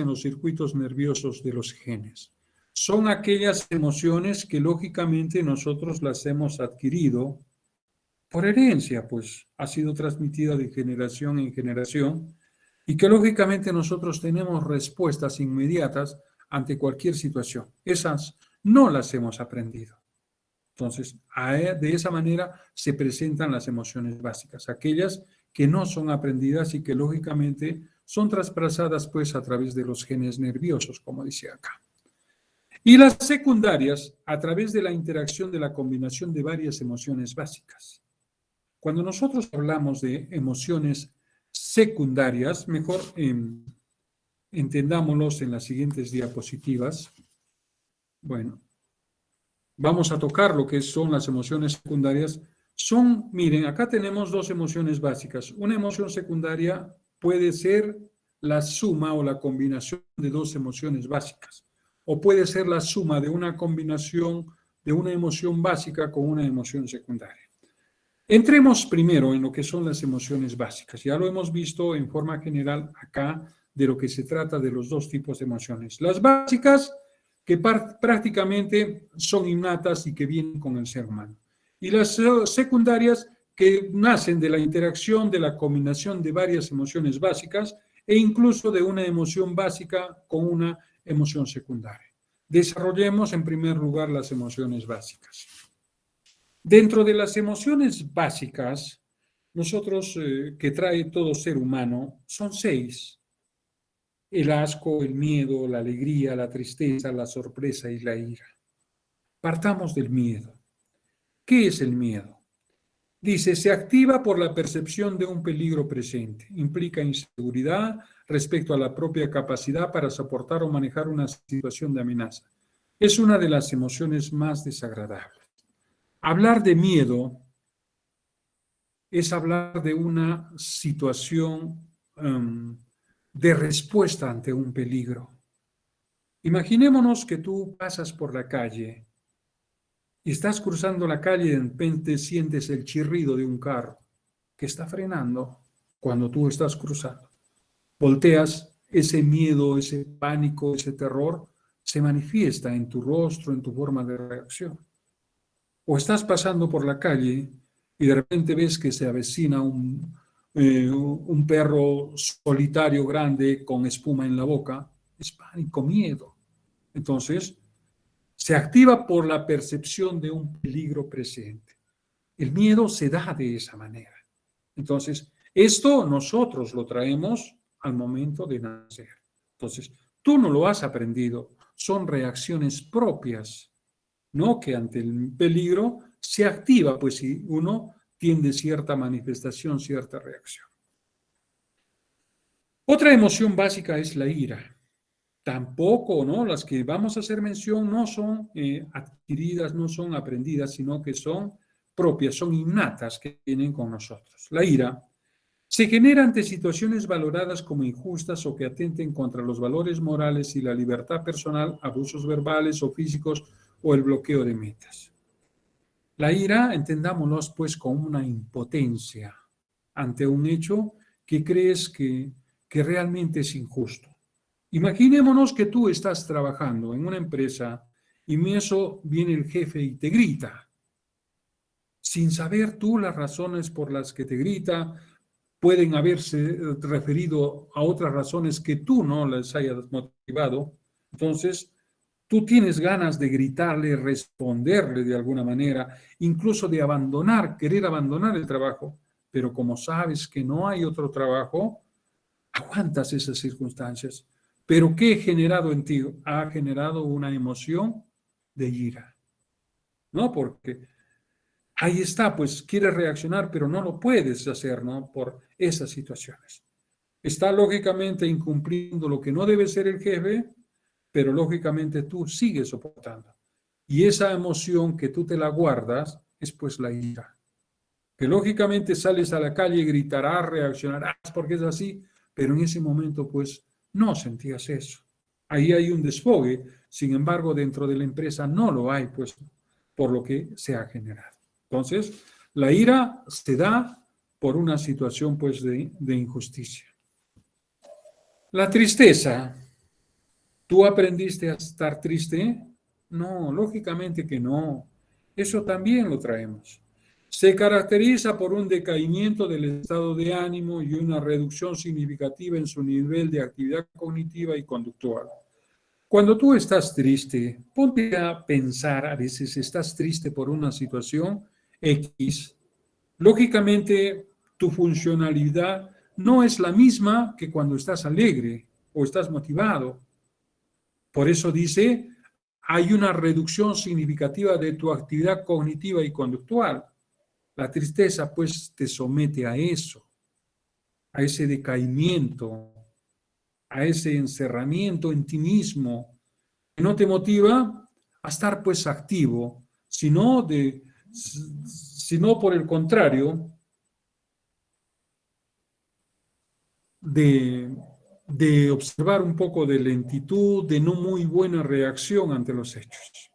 en los circuitos nerviosos de los genes. Son aquellas emociones que lógicamente nosotros las hemos adquirido por herencia, pues ha sido transmitida de generación en generación y que lógicamente nosotros tenemos respuestas inmediatas ante cualquier situación. Esas no las hemos aprendido. Entonces, de esa manera se presentan las emociones básicas, aquellas que no son aprendidas y que lógicamente son traspasadas pues a través de los genes nerviosos, como dice acá. Y las secundarias a través de la interacción de la combinación de varias emociones básicas. Cuando nosotros hablamos de emociones secundarias, mejor entendámoslos en las siguientes diapositivas. Bueno, vamos a tocar lo que son las emociones secundarias. Miren, acá tenemos dos emociones básicas. Una emoción secundaria puede ser la suma o la combinación de dos emociones básicas. O puede ser la suma de una combinación de una emoción básica con una emoción secundaria. Entremos primero en lo que son las emociones básicas. Ya lo hemos visto en forma general acá de lo que se trata de los dos tipos de emociones. Las básicas, que prácticamente son innatas y que vienen con el ser humano. Y las secundarias, que nacen de la interacción, de la combinación de varias emociones básicas e incluso de una emoción básica con una emoción secundaria. Desarrollemos en primer lugar las emociones básicas. Dentro de las emociones básicas, nosotros que trae todo ser humano, son 6. El asco, el miedo, la alegría, la tristeza, la sorpresa y la ira. Partamos del miedo. ¿Qué es el miedo? Dice, se activa por la percepción de un peligro presente. Implica inseguridad respecto a la propia capacidad para soportar o manejar una situación de amenaza. Es una de las emociones más desagradables. Hablar de miedo es hablar de una situación de respuesta ante un peligro. Imaginémonos que tú pasas por la calle y estás cruzando la calle y de repente sientes el chirrido de un carro que está frenando cuando tú estás cruzando. Volteas, ese miedo, ese pánico, ese terror se manifiesta en tu rostro, en tu forma de reacción. O estás pasando por la calle y de repente ves que se avecina un perro solitario grande con espuma en la boca. Es pánico, miedo. Entonces, se activa por la percepción de un peligro presente. El miedo se da de esa manera. Entonces, esto nosotros lo traemos al momento de nacer. Entonces, tú no lo has aprendido. Son reacciones propias, ¿no? Que ante el peligro se activa, pues si uno tiene cierta manifestación, cierta reacción. Otra emoción básica es la ira. Tampoco, ¿no? Las que vamos a hacer mención no son adquiridas, no son aprendidas, sino que son propias, son innatas que vienen con nosotros. La ira se genera ante situaciones valoradas como injustas o que atenten contra los valores morales y la libertad personal, abusos verbales o físicos o el bloqueo de metas. La ira, entendámoslo pues como una impotencia ante un hecho que crees que realmente es injusto. Imaginémonos que tú estás trabajando en una empresa y en eso viene el jefe y te grita. Sin saber tú las razones por las que te grita, pueden haberse referido a otras razones que tú no les hayas motivado. Entonces, tú tienes ganas de gritarle, responderle de alguna manera, incluso de querer abandonar el trabajo, pero como sabes que no hay otro trabajo, aguantas esas circunstancias. Pero ¿qué ha generado en ti? Ha generado una emoción de ira, ¿no? Porque ahí está, pues quieres reaccionar, pero no lo puedes hacer, ¿no? Por esas situaciones. Está lógicamente incumpliendo lo que no debe ser el jefe, pero lógicamente tú sigues soportando. Y esa emoción que tú te la guardas es pues la ira. Que lógicamente sales a la calle y gritarás, reaccionarás porque es así, pero en ese momento pues no sentías eso. Ahí hay un desfogue, sin embargo dentro de la empresa no lo hay, pues por lo que se ha generado. Entonces, la ira se da por una situación pues de injusticia. La tristeza ¿Tú aprendiste a estar triste? No, lógicamente que no. Eso también lo traemos. Se caracteriza por un decaimiento del estado de ánimo y una reducción significativa en su nivel de actividad cognitiva y conductual. Cuando tú estás triste, ponte a pensar, a veces estás triste por una situación X, lógicamente tu funcionalidad no es la misma que cuando estás alegre o estás motivado. Por eso dice, hay una reducción significativa de tu actividad cognitiva y conductual. La tristeza, pues, te somete a eso, a ese decaimiento, a ese encerramiento en ti mismo, que no te motiva a estar, pues, activo, sino por el contrario, de, de observar un poco de lentitud, de no muy buena reacción ante los hechos.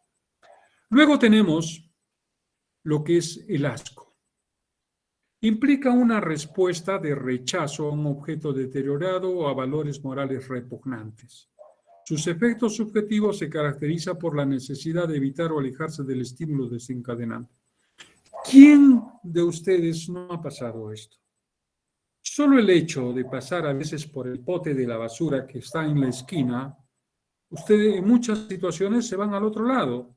Luego tenemos lo que es el asco. Implica una respuesta de rechazo a un objeto deteriorado o a valores morales repugnantes. Sus efectos subjetivos se caracterizan por la necesidad de evitar o alejarse del estímulo desencadenante. ¿Quién de ustedes no ha pasado esto? Solo el hecho de pasar a veces por el bote de la basura que está en la esquina, ustedes en muchas situaciones se van al otro lado,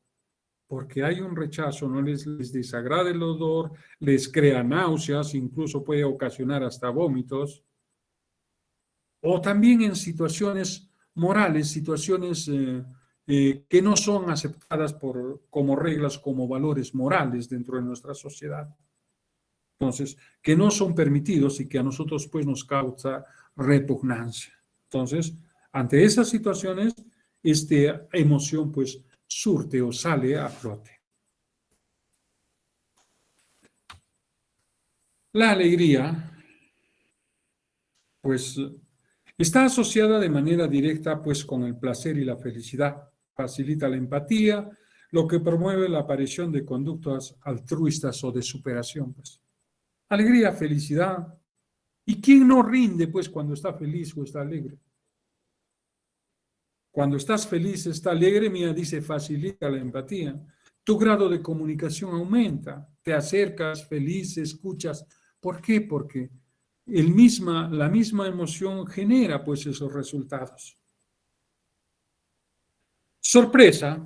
porque hay un rechazo, no les desagrada el olor, les crea náuseas, incluso puede ocasionar hasta vómitos, o también en situaciones morales, situaciones que no son aceptadas como reglas, como valores morales dentro de nuestra sociedad. Entonces, que no son permitidos y que a nosotros pues nos causa repugnancia. Entonces, ante esas situaciones, esta emoción pues surte o sale a flote. La alegría, pues, está asociada de manera directa, pues, con el placer y la felicidad. Facilita la empatía, lo que promueve la aparición de conductas altruistas o de superación, pues. Alegría, felicidad. ¿Y quién no rinde, pues, cuando está feliz o está alegre? Cuando estás feliz, está alegre, mira, dice, facilita la empatía. Tu grado de comunicación aumenta, te acercas feliz, escuchas. ¿Por qué? Porque la misma emoción genera pues esos resultados. Sorpresa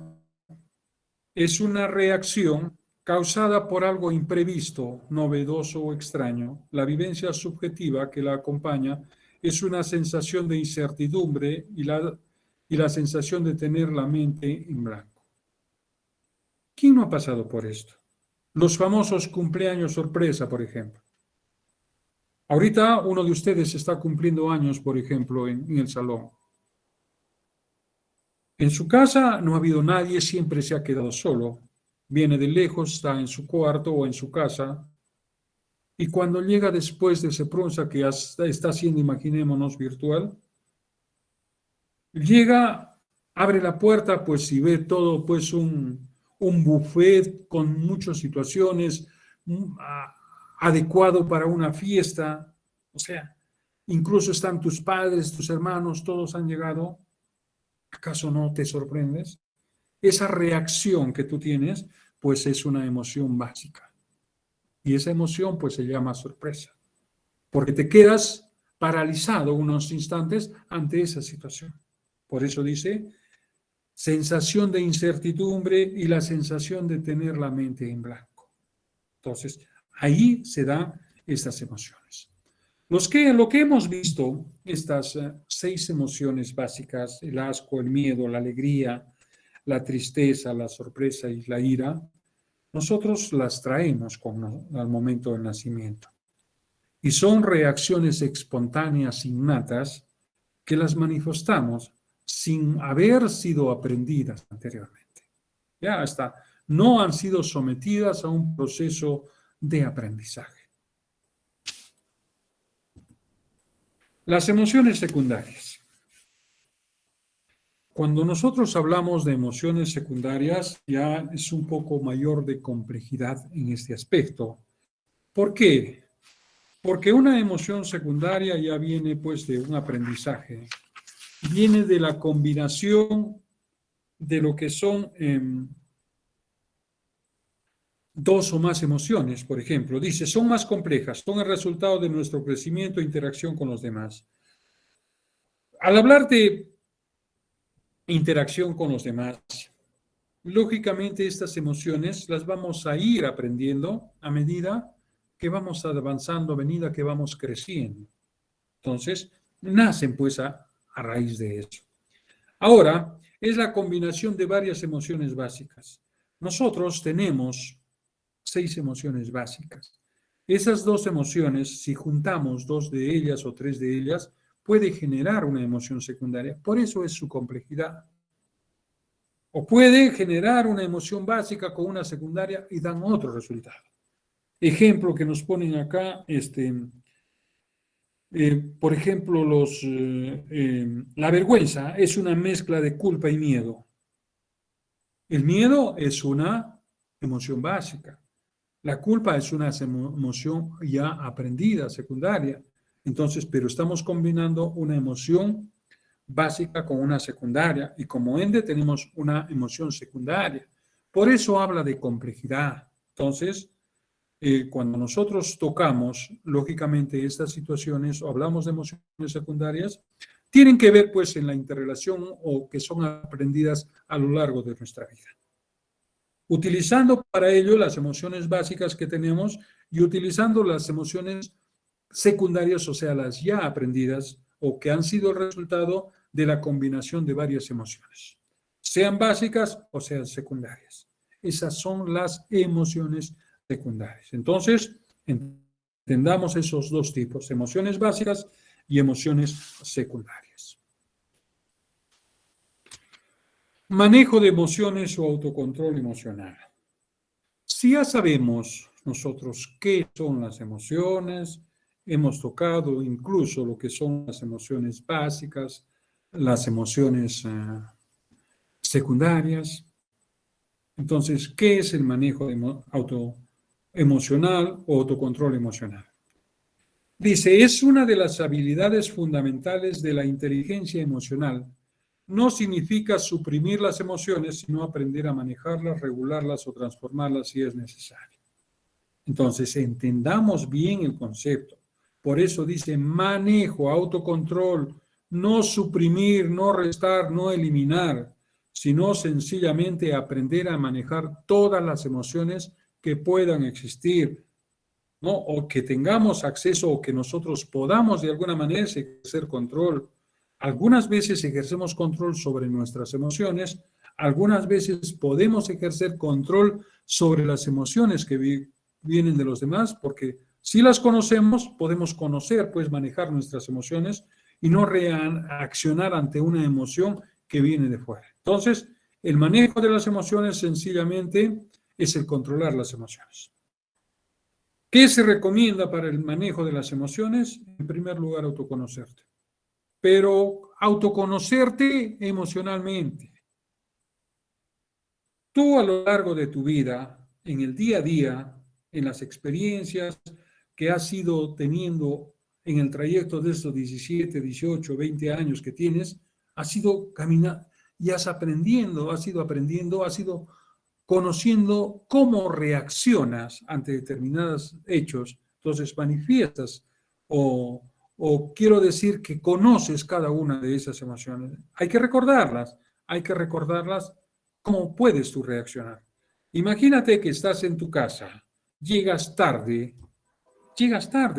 es una reacción causada por algo imprevisto, novedoso o extraño. La vivencia subjetiva que la acompaña es una sensación de incertidumbre y la sensación de tener la mente en blanco. ¿Quién no ha pasado por esto? Los famosos cumpleaños sorpresa, por ejemplo. Ahorita uno de ustedes está cumpliendo años, por ejemplo, en el salón. En su casa no ha habido nadie, siempre se ha quedado solo. Viene de lejos, está en su cuarto o en su casa. Y cuando llega después de ese pronsa que está haciendo, imaginémonos, virtual, llega, abre la puerta, pues y ve todo, pues un buffet con muchas situaciones adecuado para una fiesta. O sea, incluso están tus padres, tus hermanos, todos han llegado. ¿Acaso no te sorprendes? Esa reacción que tú tienes, pues es una emoción básica. Y esa emoción, pues se llama sorpresa. Porque te quedas paralizado unos instantes ante esa situación. Por eso dice, sensación de incertidumbre y la sensación de tener la mente en blanco. Entonces, ahí se dan estas emociones. Lo que hemos visto, estas 6 emociones básicas, el asco, el miedo, la alegría, la tristeza, la sorpresa y la ira, nosotros las traemos al momento del nacimiento. Y son reacciones espontáneas innatas que las manifestamos sin haber sido aprendidas anteriormente. Ya está, no han sido sometidas a un proceso de aprendizaje. Las emociones secundarias. Cuando nosotros hablamos de emociones secundarias, ya es un poco mayor de complejidad en este aspecto. ¿Por qué? Porque una emoción secundaria ya viene pues de un aprendizaje. viene de la combinación de lo que son dos o más emociones, por ejemplo. Dice, son más complejas, son el resultado de nuestro crecimiento e interacción con los demás. Al hablar de interacción con los demás, lógicamente estas emociones las vamos a ir aprendiendo a medida que vamos avanzando, a medida que vamos creciendo. Entonces, nacen pues a raíz de eso. Ahora, es la combinación de varias emociones básicas. Nosotros tenemos 6 emociones básicas. Esas 2 emociones, si juntamos 2 de ellas o 3 de ellas, puede generar una emoción secundaria. Por eso es su complejidad. O puede generar una emoción básica con una secundaria y dan otro resultado. Ejemplo que nos ponen acá, por ejemplo, la vergüenza es una mezcla de culpa y miedo. El miedo es una emoción básica. La culpa es una emoción ya aprendida, secundaria. Entonces, pero estamos combinando una emoción básica con una secundaria y como ende tenemos una emoción secundaria. Por eso habla de complejidad. Entonces, cuando nosotros tocamos, lógicamente, estas situaciones o hablamos de emociones secundarias, tienen que ver pues en la interrelación o que son aprendidas a lo largo de nuestra vida. Utilizando para ello las emociones básicas que tenemos y utilizando las emociones secundarias, o sea, las ya aprendidas o que han sido el resultado de la combinación de varias emociones, sean básicas o sean secundarias. Esas son las emociones secundarias. Entonces, entendamos esos dos tipos, emociones básicas y emociones secundarias. Manejo de emociones o autocontrol emocional. Si ya sabemos nosotros qué son las emociones, hemos tocado incluso lo que son las emociones básicas, las emociones secundarias. Entonces, ¿qué es el manejo emocional o autocontrol emocional? Dice, es una de las habilidades fundamentales de la inteligencia emocional. No significa suprimir las emociones, sino aprender a manejarlas, regularlas o transformarlas si es necesario. Entonces, entendamos bien el concepto. Por eso dice manejo, autocontrol, no suprimir, no restar, no eliminar, sino sencillamente aprender a manejar todas las emociones que puedan existir, ¿no? O que tengamos acceso o que nosotros podamos de alguna manera ejercer control. Algunas veces ejercemos control sobre nuestras emociones, algunas veces podemos ejercer control sobre las emociones que vienen de los demás, porque si las conocemos, podemos conocer, pues manejar nuestras emociones y no reaccionar ante una emoción que viene de fuera. Entonces, el manejo de las emociones sencillamente es el controlar las emociones. ¿Qué se recomienda para el manejo de las emociones? En primer lugar, autoconocerte. Pero autoconocerte emocionalmente. Tú a lo largo de tu vida, en el día a día, en las experiencias que has ido teniendo en el trayecto de estos 17, 18, 20 años que tienes, has ido caminando y has ido conociendo cómo reaccionas ante determinados hechos. Entonces manifiestas o quiero decir que conoces cada una de esas emociones. Hay que recordarlas cómo puedes tú reaccionar. Imagínate que estás en tu casa, llegas tarde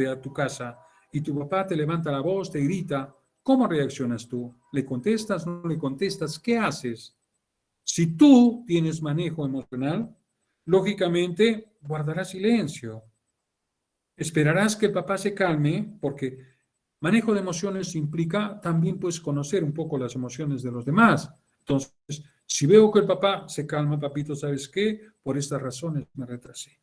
a tu casa y tu papá te levanta la voz, te grita, ¿cómo reaccionas tú? ¿Le contestas? ¿No le contestas? ¿Qué haces? Si tú tienes manejo emocional, lógicamente guardarás silencio. Esperarás que el papá se calme, porque manejo de emociones implica también pues conocer un poco las emociones de los demás. Entonces, si veo que el papá se calma, papito, ¿sabes qué? Por estas razones me retrasé.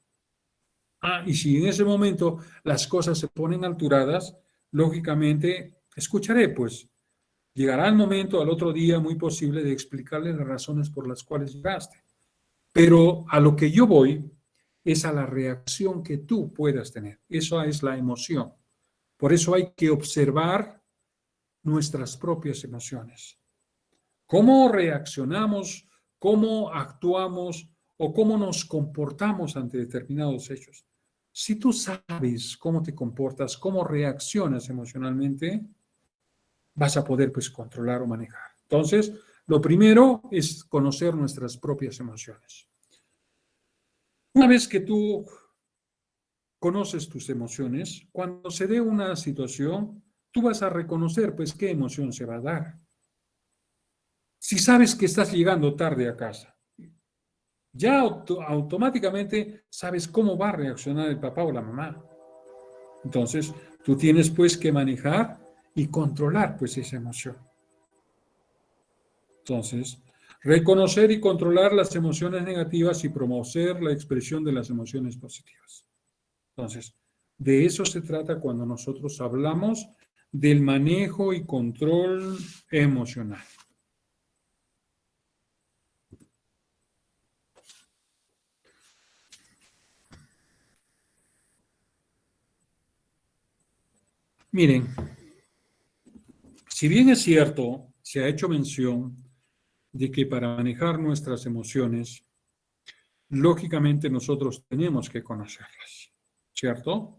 Y si en ese momento las cosas se ponen alteradas, lógicamente escucharé, pues llegará el momento al otro día muy posible de explicarle las razones por las cuales llegaste. Pero a lo que yo voy es a la reacción que tú puedas tener. Eso es la emoción. Por eso hay que observar nuestras propias emociones. ¿Cómo reaccionamos, cómo actuamos o cómo nos comportamos ante determinados hechos? Si tú sabes cómo te comportas, cómo reaccionas emocionalmente, vas a poder pues controlar o manejar. Entonces, lo primero es conocer nuestras propias emociones. Una vez que tú conoces tus emociones, cuando se dé una situación, tú vas a reconocer pues qué emoción se va a dar. Si sabes que estás llegando tarde a casa, ya automáticamente sabes cómo va a reaccionar el papá o la mamá. Entonces, tú tienes pues que manejar y controlar pues esa emoción. Entonces, reconocer y controlar las emociones negativas y promover la expresión de las emociones positivas. Entonces, de eso se trata cuando nosotros hablamos del manejo y control emocional. Miren, si bien es cierto, se ha hecho mención de que para manejar nuestras emociones, lógicamente nosotros tenemos que conocerlas, ¿cierto?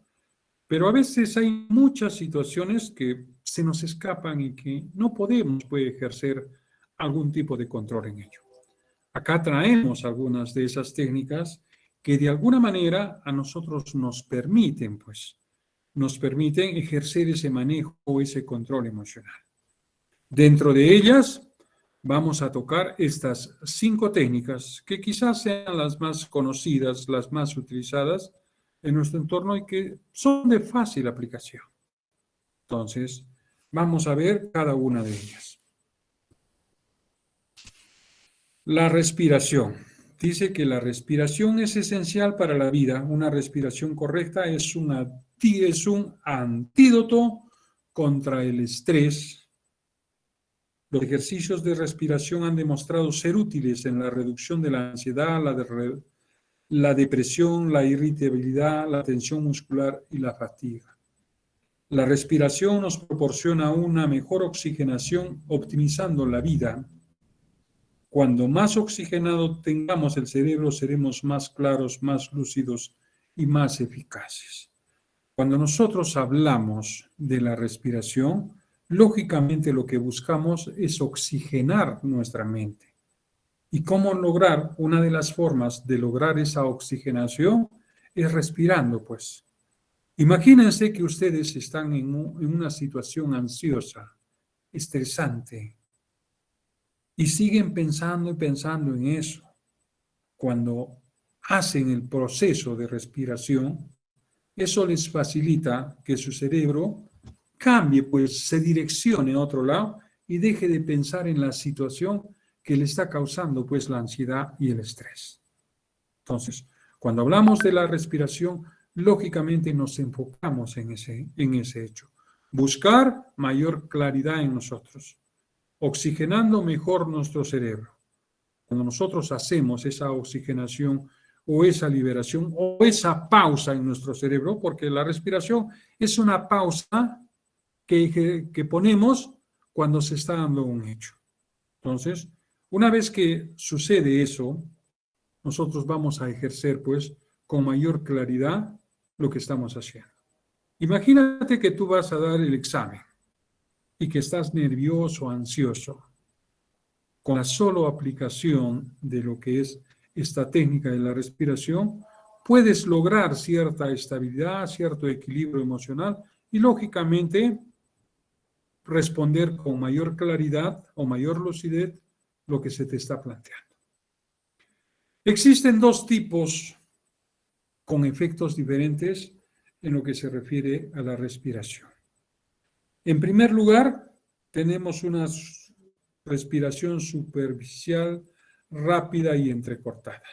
Pero a veces hay muchas situaciones que se nos escapan y que no podemos pues, ejercer algún tipo de control en ello. Acá traemos algunas de esas técnicas que de alguna manera a nosotros nos permiten, pues, nos permiten ejercer ese manejo o ese control emocional. Dentro de ellas vamos a tocar estas 5 técnicas que quizás sean las más conocidas, las más utilizadas en nuestro entorno y que son de fácil aplicación. Entonces, vamos a ver cada una de ellas. La respiración. Dice que la respiración es esencial para la vida. Una respiración correcta es un antídoto contra el estrés. Los ejercicios de respiración han demostrado ser útiles en la reducción de la ansiedad, la depresión, la irritabilidad, la tensión muscular y la fatiga. La respiración nos proporciona una mejor oxigenación, optimizando la vida. Cuando más oxigenado tengamos el cerebro, seremos más claros, más lúcidos y más eficaces. Cuando nosotros hablamos de la respiración, lógicamente lo que buscamos es oxigenar nuestra mente. ¿Y cómo lograr? Una de las formas de lograr esa oxigenación es respirando, pues. Imagínense que ustedes están en una situación ansiosa, estresante, y siguen pensando y pensando en eso. Cuando hacen el proceso de respiración, eso les facilita que su cerebro cambie, pues se direccione a otro lado y deje de pensar en la situación que le está causando pues la ansiedad y el estrés. Entonces, cuando hablamos de la respiración, lógicamente nos enfocamos en ese hecho. Buscar mayor claridad en nosotros, oxigenando mejor nuestro cerebro. Cuando nosotros hacemos esa oxigenación o esa liberación o esa pausa en nuestro cerebro, porque la respiración es una pausa que ponemos cuando se está dando un hecho. Entonces, una vez que sucede eso, nosotros vamos a ejercer, pues, con mayor claridad lo que estamos haciendo. Imagínate que tú vas a dar el examen y que estás nervioso, ansioso. Con la sola aplicación de lo que es esta técnica de la respiración, puedes lograr cierta estabilidad, cierto equilibrio emocional y, lógicamente, responder con mayor claridad o mayor lucidez lo que se te está planteando. Existen 2 tipos con efectos diferentes en lo que se refiere a la respiración. En primer lugar, tenemos una respiración superficial, rápida y entrecortada,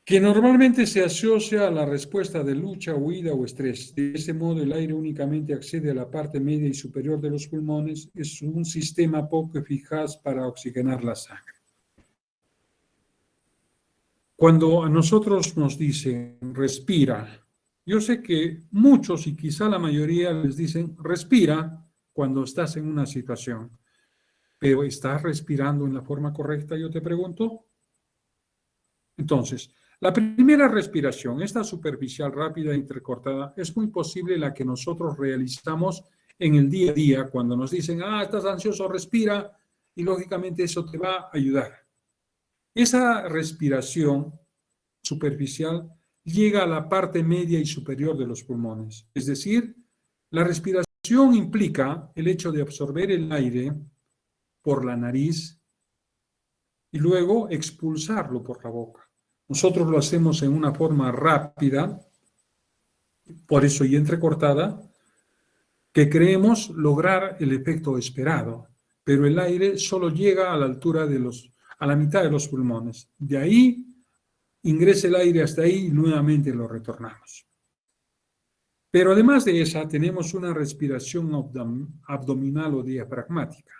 que normalmente se asocia a la respuesta de lucha, huida o estrés. De ese modo, el aire únicamente accede a la parte media y superior de los pulmones. Es un sistema poco eficaz para oxigenar la sangre. Cuando a nosotros nos dicen respira, Yo sé que muchos y quizá la mayoría les dicen, respira cuando estás en una situación, pero ¿estás respirando en la forma correcta? Yo te pregunto. Entonces, la primera respiración, esta superficial, rápida e entrecortada, es muy posible la que nosotros realizamos en el día a día cuando nos dicen, estás ansioso, respira, y lógicamente eso te va a ayudar. Esa respiración superficial llega a la parte media y superior de los pulmones. Es decir, la respiración implica el hecho de absorber el aire por la nariz y luego expulsarlo por la boca. Nosotros lo hacemos en una forma rápida, por eso y entrecortada, que creemos lograr el efecto esperado, pero el aire solo llega a la altura a la mitad de los pulmones. De ahí ingresa el aire hasta ahí y nuevamente lo retornamos. Pero además de esa, tenemos una respiración abdominal o diafragmática.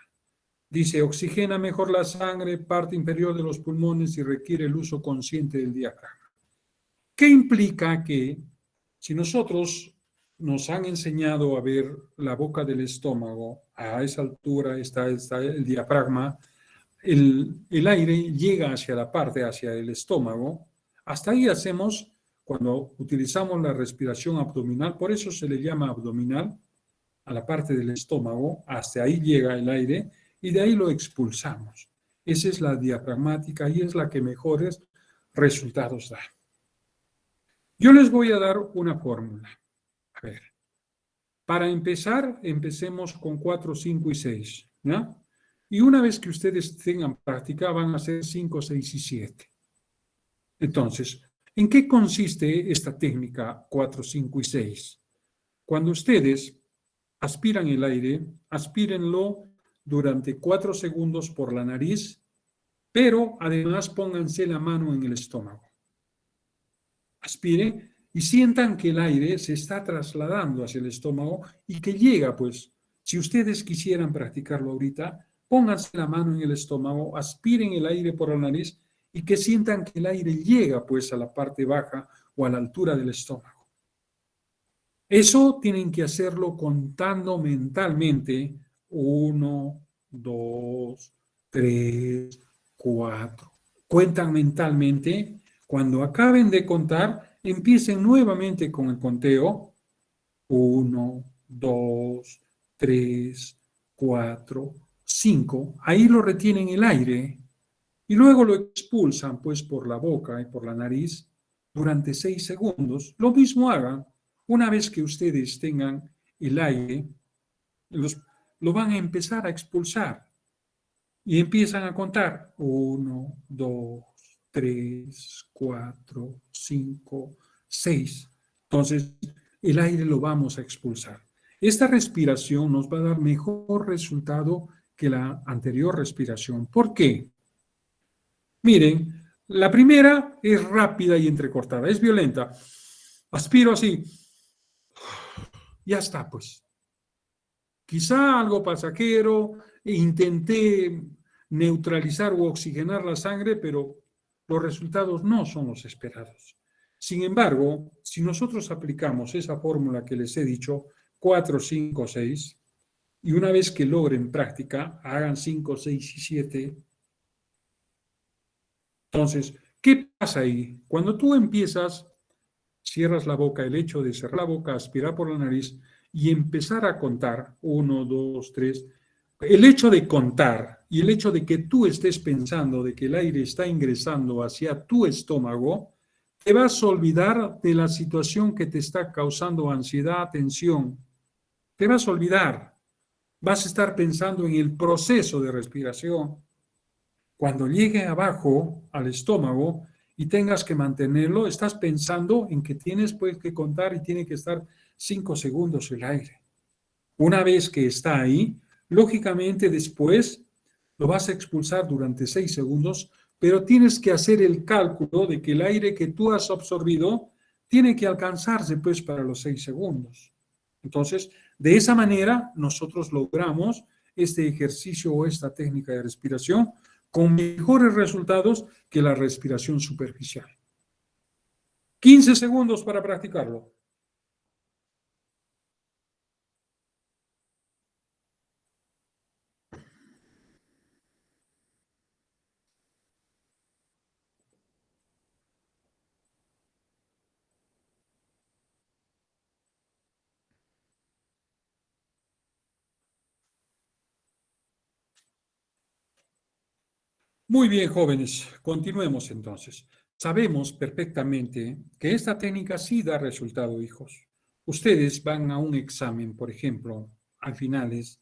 Dice, oxigena mejor la sangre, parte inferior de los pulmones y requiere el uso consciente del diafragma. ¿Qué implica que si nosotros nos han enseñado a ver la boca del estómago, a esa altura está el diafragma, el aire llega hacia la parte, hacia el estómago, hasta ahí hacemos, cuando utilizamos la respiración abdominal, por eso se le llama abdominal, a la parte del estómago, hasta ahí llega el aire y de ahí lo expulsamos. Esa es la diafragmática y es la que mejores resultados da. Yo les voy a dar una fórmula. A ver, para empezar, empecemos con 4, 5 y 6, ¿ya? Y una vez que ustedes tengan práctica, van a hacer 5, 6 y 7. Entonces, ¿en qué consiste esta técnica 4, 5 y 6? Cuando ustedes aspiran el aire, aspírenlo durante 4 segundos por la nariz, pero además pónganse la mano en el estómago. Aspiren y sientan que el aire se está trasladando hacia el estómago y que llega, pues, si ustedes quisieran practicarlo ahorita, pónganse la mano en el estómago, aspiren el aire por la nariz y que sientan que el aire llega, pues, a la parte baja o a la altura del estómago. Eso tienen que hacerlo contando mentalmente 1, 2, 3, 4. Cuentan mentalmente. Cuando acaben de contar, empiecen nuevamente con el conteo. 1, 2, 3, 4, 5. Ahí lo retienen el aire y luego lo expulsan pues por la boca y por la nariz durante 6 segundos. Lo mismo hagan. Una vez que ustedes tengan el aire, lo van a empezar a expulsar y empiezan a contar 1, 2, 3, 4, 5, 6. Entonces, el aire lo vamos a expulsar. Esta respiración nos va a dar mejor resultado que la anterior respiración. ¿Por qué? Miren, la primera es rápida y entrecortada, es violenta. Aspiro así. Ya está, pues. Quizá algo pasajero, intenté neutralizar o oxigenar la sangre, pero los resultados no son los esperados. Sin embargo, si nosotros aplicamos esa fórmula que les he dicho, 4, 5, 6, y una vez que logren práctica, hagan 5, 6 y 7. Entonces, ¿qué pasa ahí? Cuando tú empiezas, cierras la boca, el hecho de cerrar la boca, aspirar por la nariz y empezar a contar, 1, 2, 3, el hecho de contar y el hecho de que tú estés pensando de que el aire está ingresando hacia tu estómago, te vas a olvidar de la situación que te está causando ansiedad, tensión. Te vas a olvidar. Vas a estar pensando en el proceso de respiración. Cuando llegue abajo al estómago y tengas que mantenerlo, estás pensando en que tienes pues que contar y tiene que estar 5 segundos el aire. Una vez que está ahí, lógicamente después lo vas a expulsar durante 6 segundos, pero tienes que hacer el cálculo de que el aire que tú has absorbido tiene que alcanzarse pues para los 6 segundos. Entonces, de esa manera nosotros logramos este ejercicio o esta técnica de respiración con mejores resultados que la respiración superficial. 15 segundos para practicarlo. Muy bien, jóvenes, continuemos entonces. Sabemos perfectamente que esta técnica sí da resultado, hijos. Ustedes van a un examen, por ejemplo, al finales,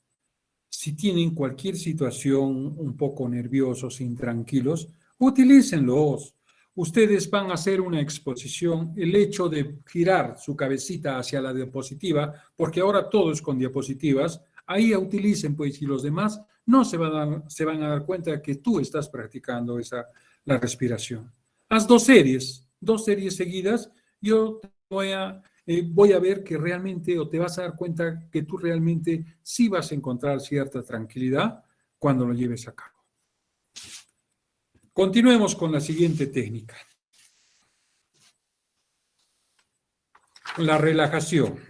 si tienen cualquier situación un poco nerviosos, intranquilos, utilícenlos. Ustedes van a hacer una exposición, el hecho de girar su cabecita hacia la diapositiva, porque ahora todo es con diapositivas, ahí utilicen, pues, y los demás no se van a dar cuenta de que tú estás practicando la respiración. Haz dos series seguidas, yo voy a ver que realmente, o te vas a dar cuenta que tú realmente sí vas a encontrar cierta tranquilidad cuando lo lleves a cabo. Continuemos con la siguiente técnica. La relajación.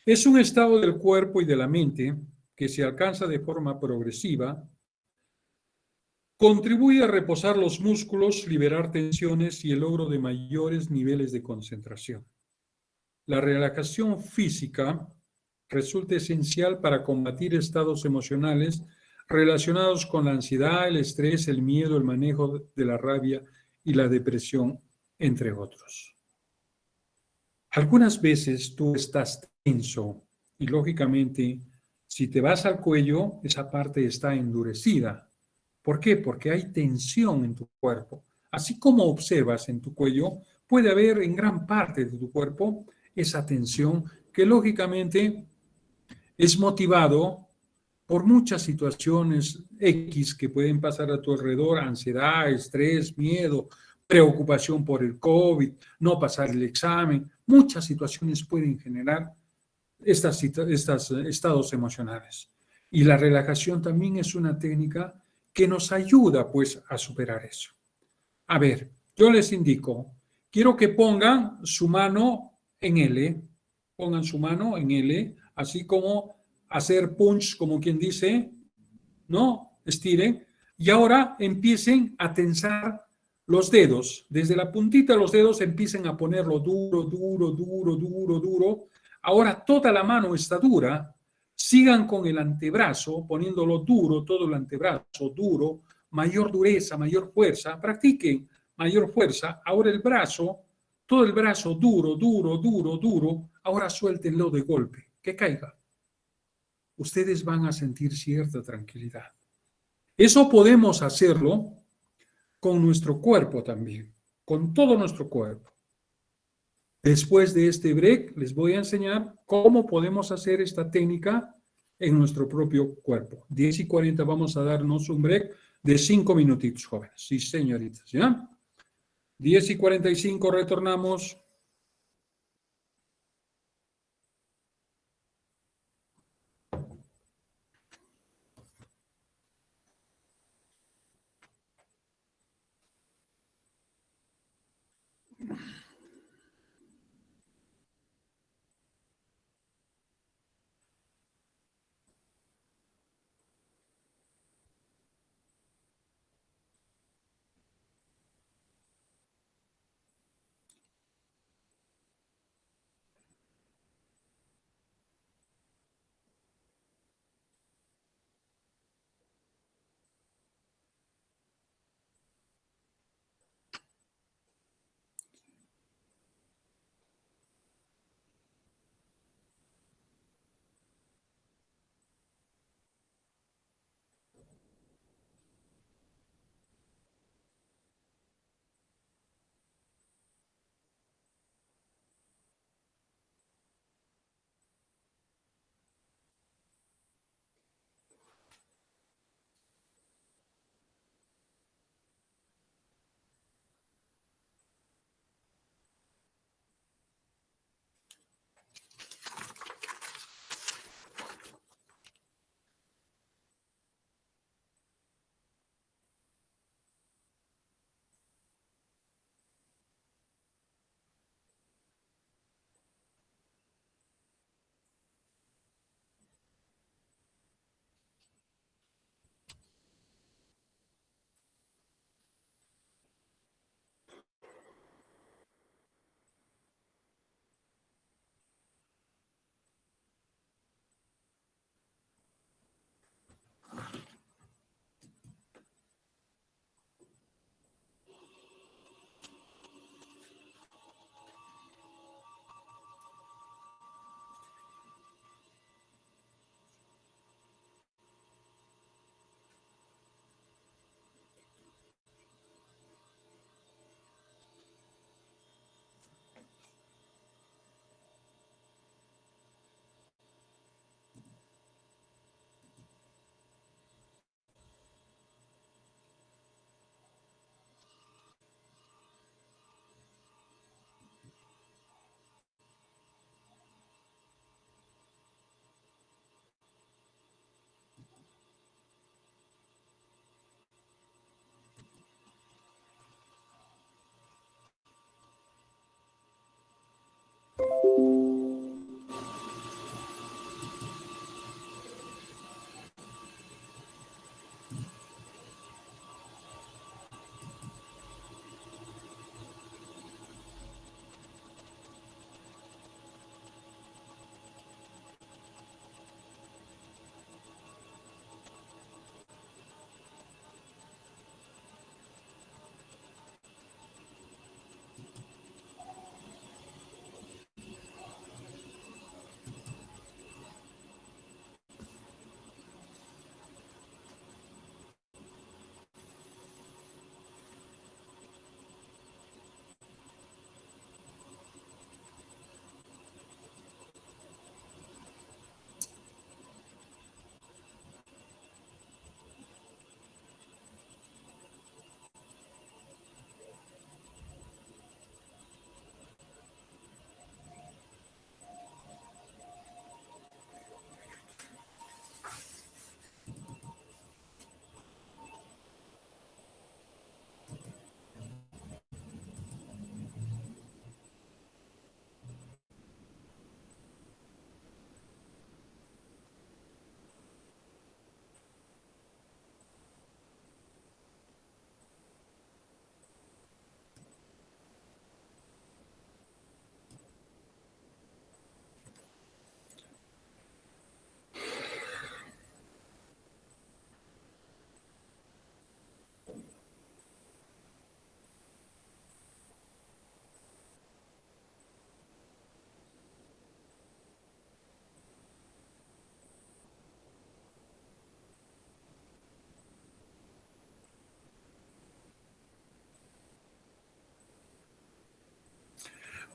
Es un estado del cuerpo y de la mente que se alcanza de forma progresiva, contribuye a reposar los músculos, liberar tensiones y el logro de mayores niveles de concentración. La relajación física resulta esencial para combatir estados emocionales relacionados con la ansiedad, el estrés, el miedo, el manejo de la rabia y la depresión, entre otros. Algunas veces tú estás tenso y lógicamente si te vas al cuello, esa parte está endurecida. ¿Por qué? Porque hay tensión en tu cuerpo. Así como observas en tu cuello, puede haber en gran parte de tu cuerpo esa tensión que lógicamente es motivado por muchas situaciones X que pueden pasar a tu alrededor, ansiedad, estrés, miedo, preocupación por el COVID, no pasar el examen, muchas situaciones pueden generar estos estados emocionales. Y la relajación también es una técnica que nos ayuda pues a superar eso. A ver, yo les indico, quiero que pongan su mano en L, pongan su mano en L, así como hacer punch, como quien dice, ¿no? Estiren. Y ahora empiecen a tensar los dedos. Desde la puntita de los dedos empiecen a ponerlo duro, duro, duro, duro, duro. Ahora toda la mano está dura. Sigan con el antebrazo, poniéndolo duro, todo el antebrazo duro, mayor dureza, mayor fuerza. Practiquen mayor fuerza. Ahora el brazo, todo el brazo duro, duro, duro, duro. Ahora suéltenlo de golpe, que caiga. Ustedes van a sentir cierta tranquilidad. Eso podemos hacerlo con nuestro cuerpo también, con todo nuestro cuerpo. Después de este break, les voy a enseñar cómo podemos hacer esta técnica en nuestro propio cuerpo. 10:40 vamos a darnos un break de 5 minutitos, jóvenes. Sí, señoritas, ¿ya? 10:45 retornamos.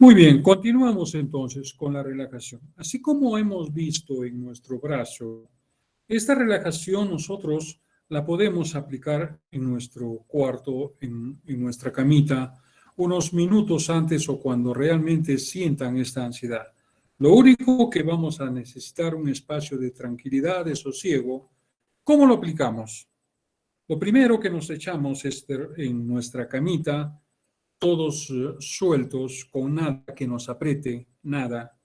Muy bien, continuamos entonces con la relajación. Así como hemos visto en nuestro brazo, esta relajación nosotros la podemos aplicar en nuestro cuarto, en nuestra camita, unos minutos antes o cuando realmente sientan esta ansiedad. Lo único que vamos a necesitar un espacio de tranquilidad, de sosiego. ¿Cómo lo aplicamos? Lo primero que nos echamos es en nuestra camita, todos sueltos, con nada que nos apriete, nada.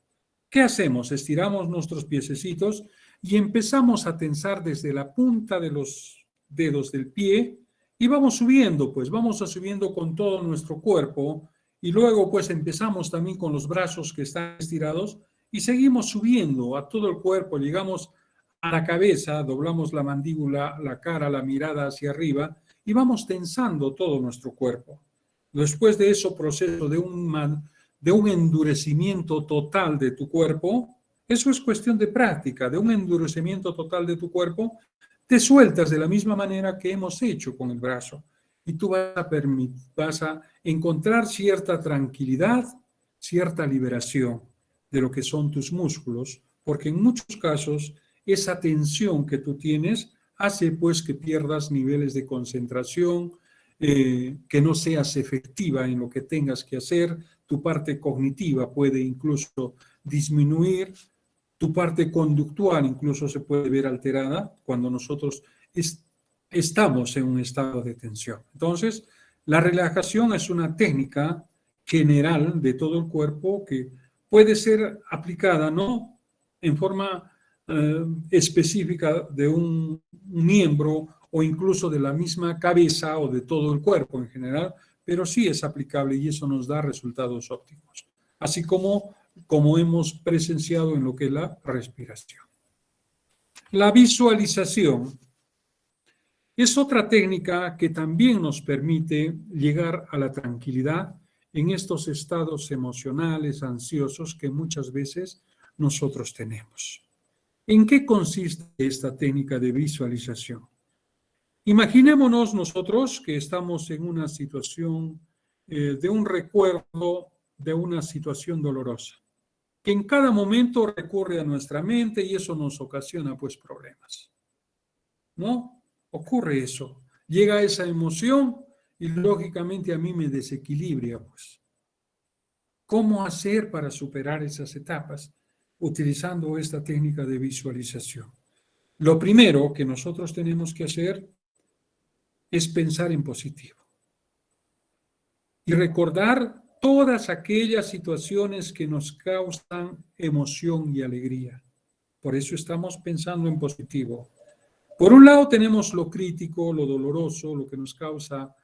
¿Qué hacemos? Estiramos nuestros piececitos y empezamos a tensar desde la punta de los dedos del pie y vamos subiendo, pues vamos subiendo con todo nuestro cuerpo y luego pues empezamos también con los brazos que están estirados y seguimos subiendo a todo el cuerpo, llegamos a la cabeza, doblamos la mandíbula, la cara, la mirada hacia arriba y vamos tensando todo nuestro cuerpo. Después de eso, proceso de un endurecimiento total de tu cuerpo, eso es cuestión de práctica, de un endurecimiento total de tu cuerpo, te sueltas de la misma manera que hemos hecho con el brazo y tú vas a encontrar cierta tranquilidad, cierta liberación de lo que son tus músculos, porque en muchos casos esa tensión que tú tienes hace pues que pierdas niveles de concentración, que no seas efectiva en lo que tengas que hacer, tu parte cognitiva puede incluso disminuir, tu parte conductual incluso se puede ver alterada cuando nosotros estamos en un estado de tensión. Entonces, la relajación es una técnica general de todo el cuerpo que puede ser aplicada no en forma específica de un miembro o incluso de la misma cabeza o de todo el cuerpo en general, pero sí es aplicable y eso nos da resultados óptimos, así como hemos presenciado en lo que es la respiración. La visualización es otra técnica que también nos permite llegar a la tranquilidad en estos estados emocionales ansiosos que muchas veces nosotros tenemos. ¿En qué consiste esta técnica de visualización? Imaginémonos nosotros que estamos en una situación de un recuerdo de una situación dolorosa, que en cada momento recurre a nuestra mente y eso nos ocasiona pues problemas. ¿No? Ocurre eso. Llega esa emoción y lógicamente a mí me desequilibra pues. ¿Cómo hacer para superar esas etapas? Utilizando esta técnica de visualización. Lo primero que nosotros tenemos que hacer es pensar en positivo y recordar todas aquellas situaciones que nos causan emoción y alegría. Por eso estamos pensando en positivo. Por un lado tenemos lo crítico, lo doloroso, lo que nos causa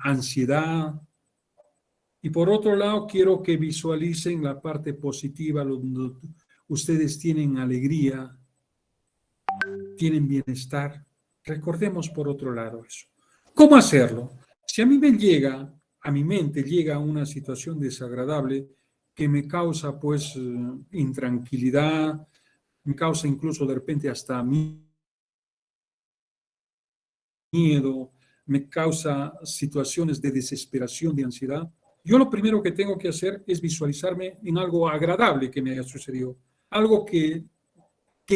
ansiedad. Y por otro lado quiero que visualicen la parte positiva, donde ustedes tienen alegría, tienen bienestar. Recordemos por otro lado eso. ¿Cómo hacerlo? Si a mí a mi mente llega una situación desagradable que me causa pues intranquilidad, me causa incluso de repente hasta miedo, me causa situaciones de desesperación, de ansiedad, yo lo primero que tengo que hacer es visualizarme en algo agradable que me haya sucedido, algo que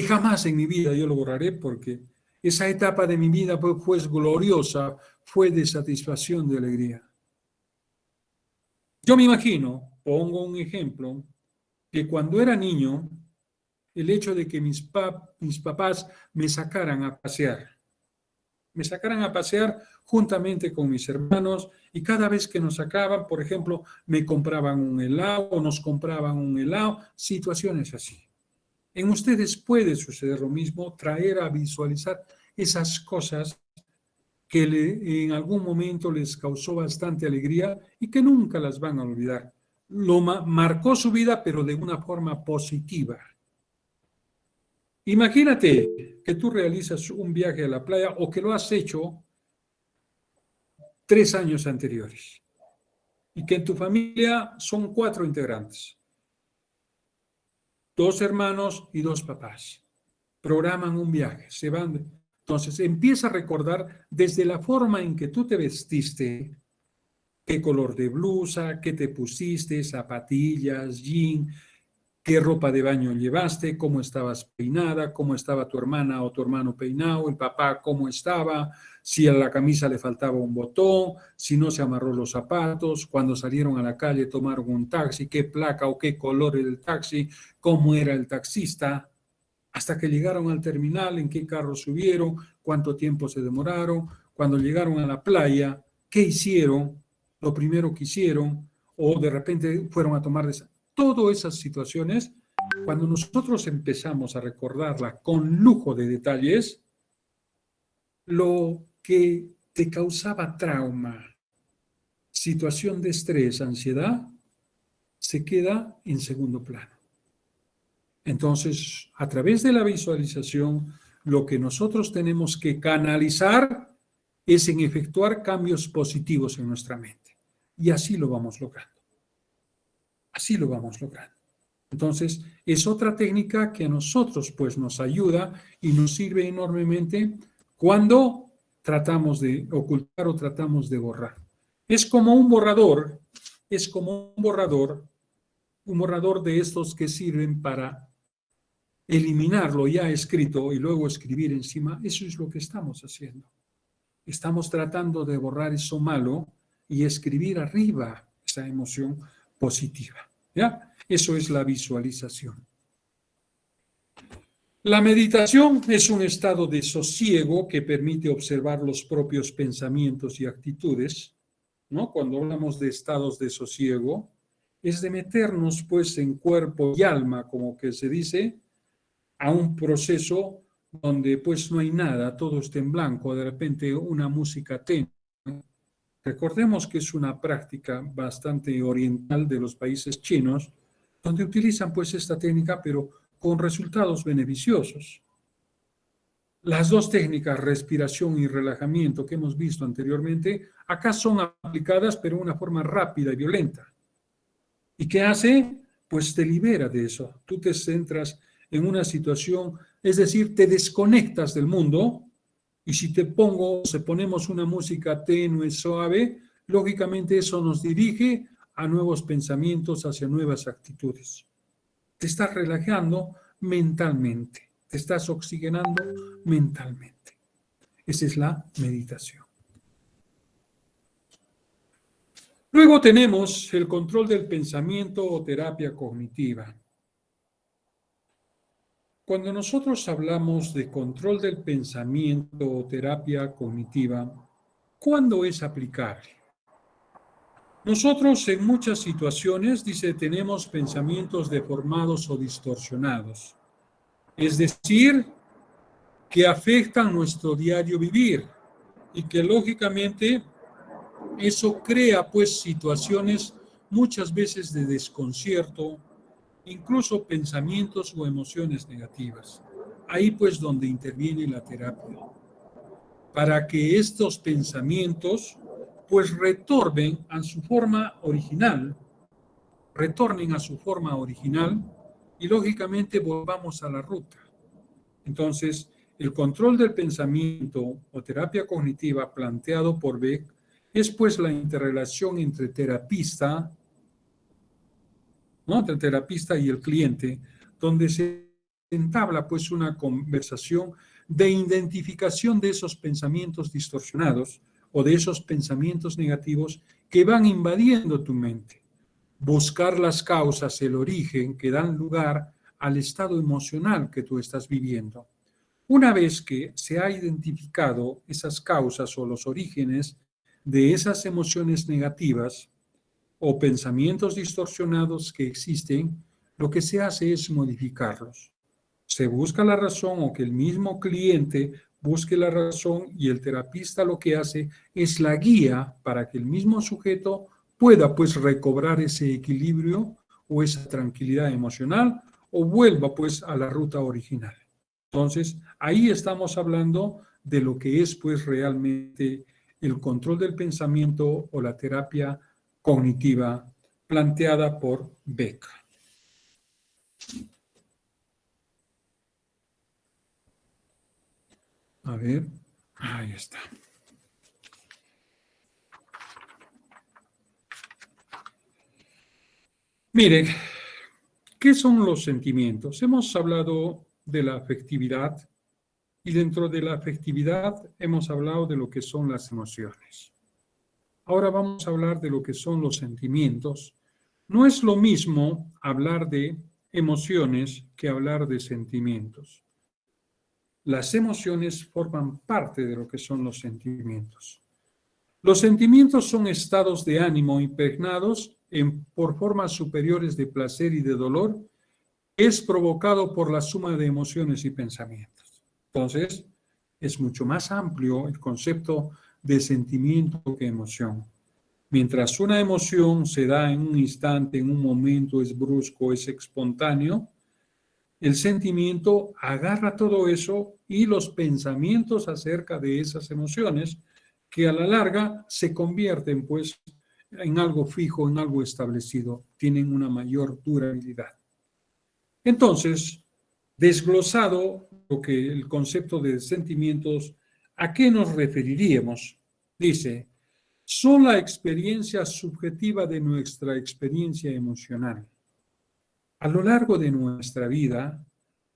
jamás en mi vida yo lo borraré porque esa etapa de mi vida fue gloriosa, fue de satisfacción, de alegría. Yo me imagino, pongo un ejemplo, que cuando era niño, el hecho de que mis papás me sacaran a pasear juntamente con mis hermanos y cada vez que nos sacaban, por ejemplo, me compraban un helado o nos compraban un helado, situaciones así. En ustedes puede suceder lo mismo, traer a visualizar esas cosas que en algún momento les causó bastante alegría y que nunca las van a olvidar. Marcó su vida, pero de una forma positiva. Imagínate que tú realizas un viaje a la playa o que lo has hecho 3 años anteriores y que en tu familia son 4 integrantes, 2 hermanos y 2 papás. Programan un viaje, se van. Entonces empieza a recordar desde la forma en que tú te vestiste, qué color de blusa, qué te pusiste, zapatillas, jean, qué ropa de baño llevaste, cómo estabas peinada, cómo estaba tu hermana o tu hermano peinado, el papá cómo estaba, si a la camisa le faltaba un botón, si no se amarró los zapatos, cuando salieron a la calle tomaron un taxi, qué placa o qué color era el taxi, cómo era el taxista, hasta que llegaron al terminal, en qué carro subieron, cuánto tiempo se demoraron, cuando llegaron a la playa, qué hicieron, lo primero que hicieron, o de repente fueron a tomar todas esas situaciones. Cuando nosotros empezamos a recordarla con lujo de detalles, lo que te causaba trauma, situación de estrés, ansiedad, se queda en segundo plano. Entonces, a través de la visualización, lo que nosotros tenemos que canalizar es en efectuar cambios positivos en nuestra mente. Y así lo vamos logrando. Así lo vamos logrando. Entonces, es otra técnica que a nosotros pues nos ayuda y nos sirve enormemente cuando tratamos de ocultar o tratamos de borrar. Es como un borrador, es como un borrador de estos que sirven para eliminar lo ya escrito y luego escribir encima. Eso es lo que estamos haciendo. Estamos tratando de borrar eso malo y escribir arriba esa emoción positiva. ¿Ya? Eso es la visualización. La meditación es un estado de sosiego que permite observar los propios pensamientos y actitudes, ¿no? Cuando hablamos de estados de sosiego, es de meternos pues en cuerpo y alma, como que se dice, a un proceso donde pues no hay nada, todo está en blanco, de repente una música tenue. Recordemos que es una práctica bastante oriental de los países chinos, donde utilizan pues esta técnica, pero con resultados beneficiosos. Las dos técnicas, respiración y relajamiento que hemos visto anteriormente, acá son aplicadas, pero de una forma rápida y violenta. ¿Y qué hace? Pues te libera de eso. Tú te centras en una situación, es decir, te desconectas del mundo y si ponemos una música tenue, suave, lógicamente eso nos dirige a nuevos pensamientos, hacia nuevas actitudes. Te estás relajando mentalmente, te estás oxigenando mentalmente. Esa es la meditación. Luego tenemos el control del pensamiento o terapia cognitiva. Cuando nosotros hablamos de control del pensamiento o terapia cognitiva, ¿cuándo es aplicable? Nosotros en muchas situaciones, dice, tenemos pensamientos deformados o distorsionados. Es decir, que afectan nuestro diario vivir y que lógicamente eso crea pues situaciones muchas veces de desconcierto, incluso pensamientos o emociones negativas. Ahí pues donde interviene la terapia, para que estos pensamientos pues retornen a su forma original y lógicamente volvamos a la ruta. Entonces, el control del pensamiento o terapia cognitiva planteado por Beck es pues la interrelación entre terapista, ¿no? Entre el terapista y el cliente, donde se entabla pues una conversación de identificación de esos pensamientos distorsionados o de esos pensamientos negativos que van invadiendo tu mente. Buscar las causas, el origen que dan lugar al estado emocional que tú estás viviendo. Una vez que se ha identificado esas causas o los orígenes de esas emociones negativas o pensamientos distorsionados que existen, lo que se hace es modificarlos. Se busca la razón o que el mismo cliente busque la razón y el terapista lo que hace es la guía para que el mismo sujeto pueda pues recobrar ese equilibrio o esa tranquilidad emocional o vuelva pues a la ruta original. Entonces, ahí estamos hablando de lo que es pues realmente el control del pensamiento o la terapia cognitiva planteada por Beck. A ver, ahí está. Mire, ¿qué son los sentimientos? Hemos hablado de la afectividad y dentro de la afectividad hemos hablado de lo que son las emociones. Ahora vamos a hablar de lo que son los sentimientos. No es lo mismo hablar de emociones que hablar de sentimientos. Las emociones forman parte de lo que son los sentimientos. Los sentimientos son estados de ánimo impregnados por formas superiores de placer y de dolor. Es provocado por la suma de emociones y pensamientos. Entonces, es mucho más amplio el concepto de sentimiento que emoción. Mientras una emoción se da en un instante, en un momento, es brusco, es espontáneo, el sentimiento agarra todo eso y los pensamientos acerca de esas emociones que a la larga se convierten pues en algo fijo, en algo establecido, tienen una mayor durabilidad. Entonces, desglosado lo que el concepto de sentimientos, ¿a qué nos referiríamos? Dice, son la experiencia subjetiva de nuestra experiencia emocional. A lo largo de nuestra vida,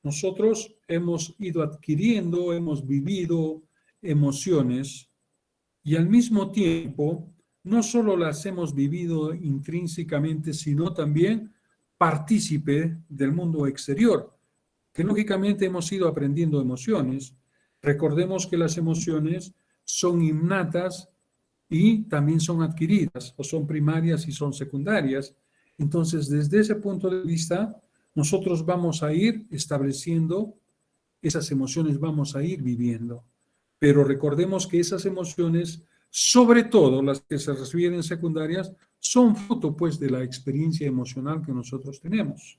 nosotros hemos ido adquiriendo, hemos vivido emociones y al mismo tiempo no solo las hemos vivido intrínsecamente, sino también partícipe del mundo exterior, que lógicamente hemos ido aprendiendo emociones. Recordemos que las emociones son innatas y también son adquiridas, o son primarias y son secundarias. Entonces, desde ese punto de vista, nosotros vamos a ir estableciendo esas emociones, vamos a ir viviendo. Pero recordemos que esas emociones, sobre todo las que se refieren secundarias, son fruto pues de la experiencia emocional que nosotros tenemos.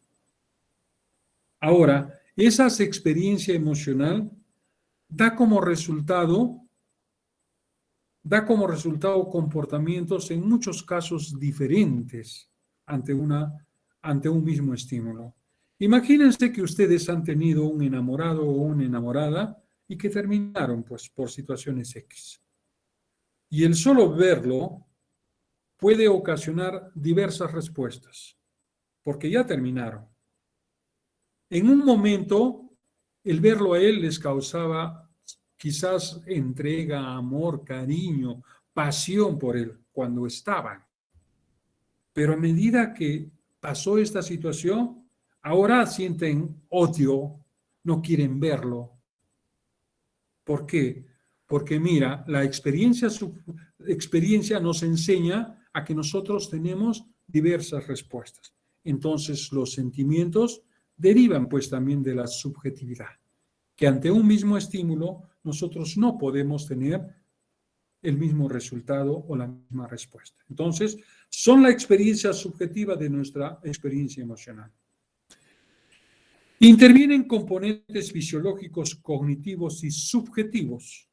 Ahora, esa experiencia emocional da como resultado comportamientos en muchos casos diferentes ante un mismo estímulo. Imagínense que ustedes han tenido un enamorado o una enamorada y que terminaron pues por situaciones X. Y el solo verlo puede ocasionar diversas respuestas, porque ya terminaron. En un momento, el verlo a él les causaba quizás entrega, amor, cariño, pasión por él cuando estaban. Pero a medida que pasó esta situación, ahora sienten odio, no quieren verlo. ¿Por qué? Porque mira, la experiencia nos enseña a que nosotros tenemos diversas respuestas. Entonces los sentimientos derivan pues también de la subjetividad, que ante un mismo estímulo nosotros no podemos tener el mismo resultado o la misma respuesta. Entonces, son la experiencia subjetiva de nuestra experiencia emocional. Intervienen componentes fisiológicos, cognitivos y subjetivos.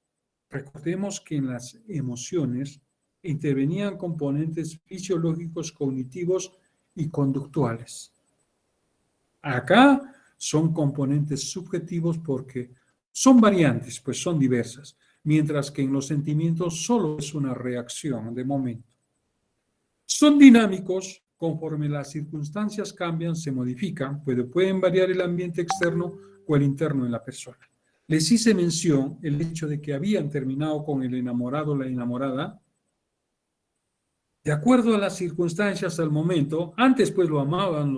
Recordemos que en las emociones intervenían componentes fisiológicos, cognitivos y conductuales. Acá son componentes subjetivos porque son variantes, pues son diversas, mientras que en los sentimientos solo es una reacción de momento. Son dinámicos, conforme las circunstancias cambian, se modifican, pueden variar el ambiente externo o el interno en la persona. Les hice mención el hecho de que habían terminado con el enamorado o la enamorada, de acuerdo a las circunstancias al momento. Antes pues lo amaban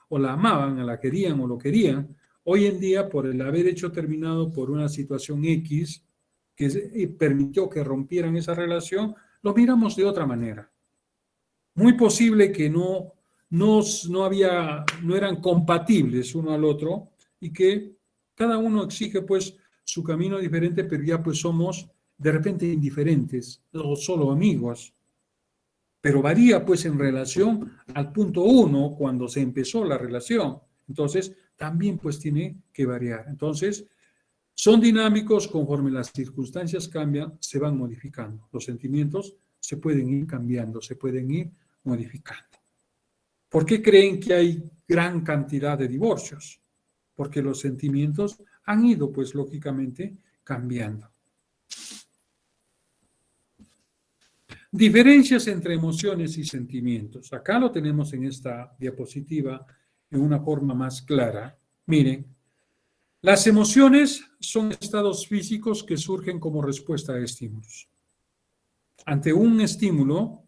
o la amaban, la querían o lo querían. Hoy en día, por el haber hecho terminado por una situación X que permitió que rompieran esa relación, lo miramos de otra manera. Muy posible que no eran compatibles uno al otro y que cada uno exige pues su camino diferente, pero ya pues somos de repente indiferentes o solo amigos. Pero varía pues en relación al punto 1 cuando se empezó la relación. Entonces, también pues tiene que variar. Entonces, son dinámicos, conforme las circunstancias cambian, se van modificando. Los sentimientos se pueden ir cambiando, se pueden ir modificando. ¿Por qué creen que hay gran cantidad de divorcios? Porque los sentimientos han ido pues lógicamente cambiando. Diferencias entre emociones y sentimientos. Acá lo tenemos en esta diapositiva en una forma más clara. Miren, las emociones son estados físicos que surgen como respuesta a estímulos. Ante un estímulo,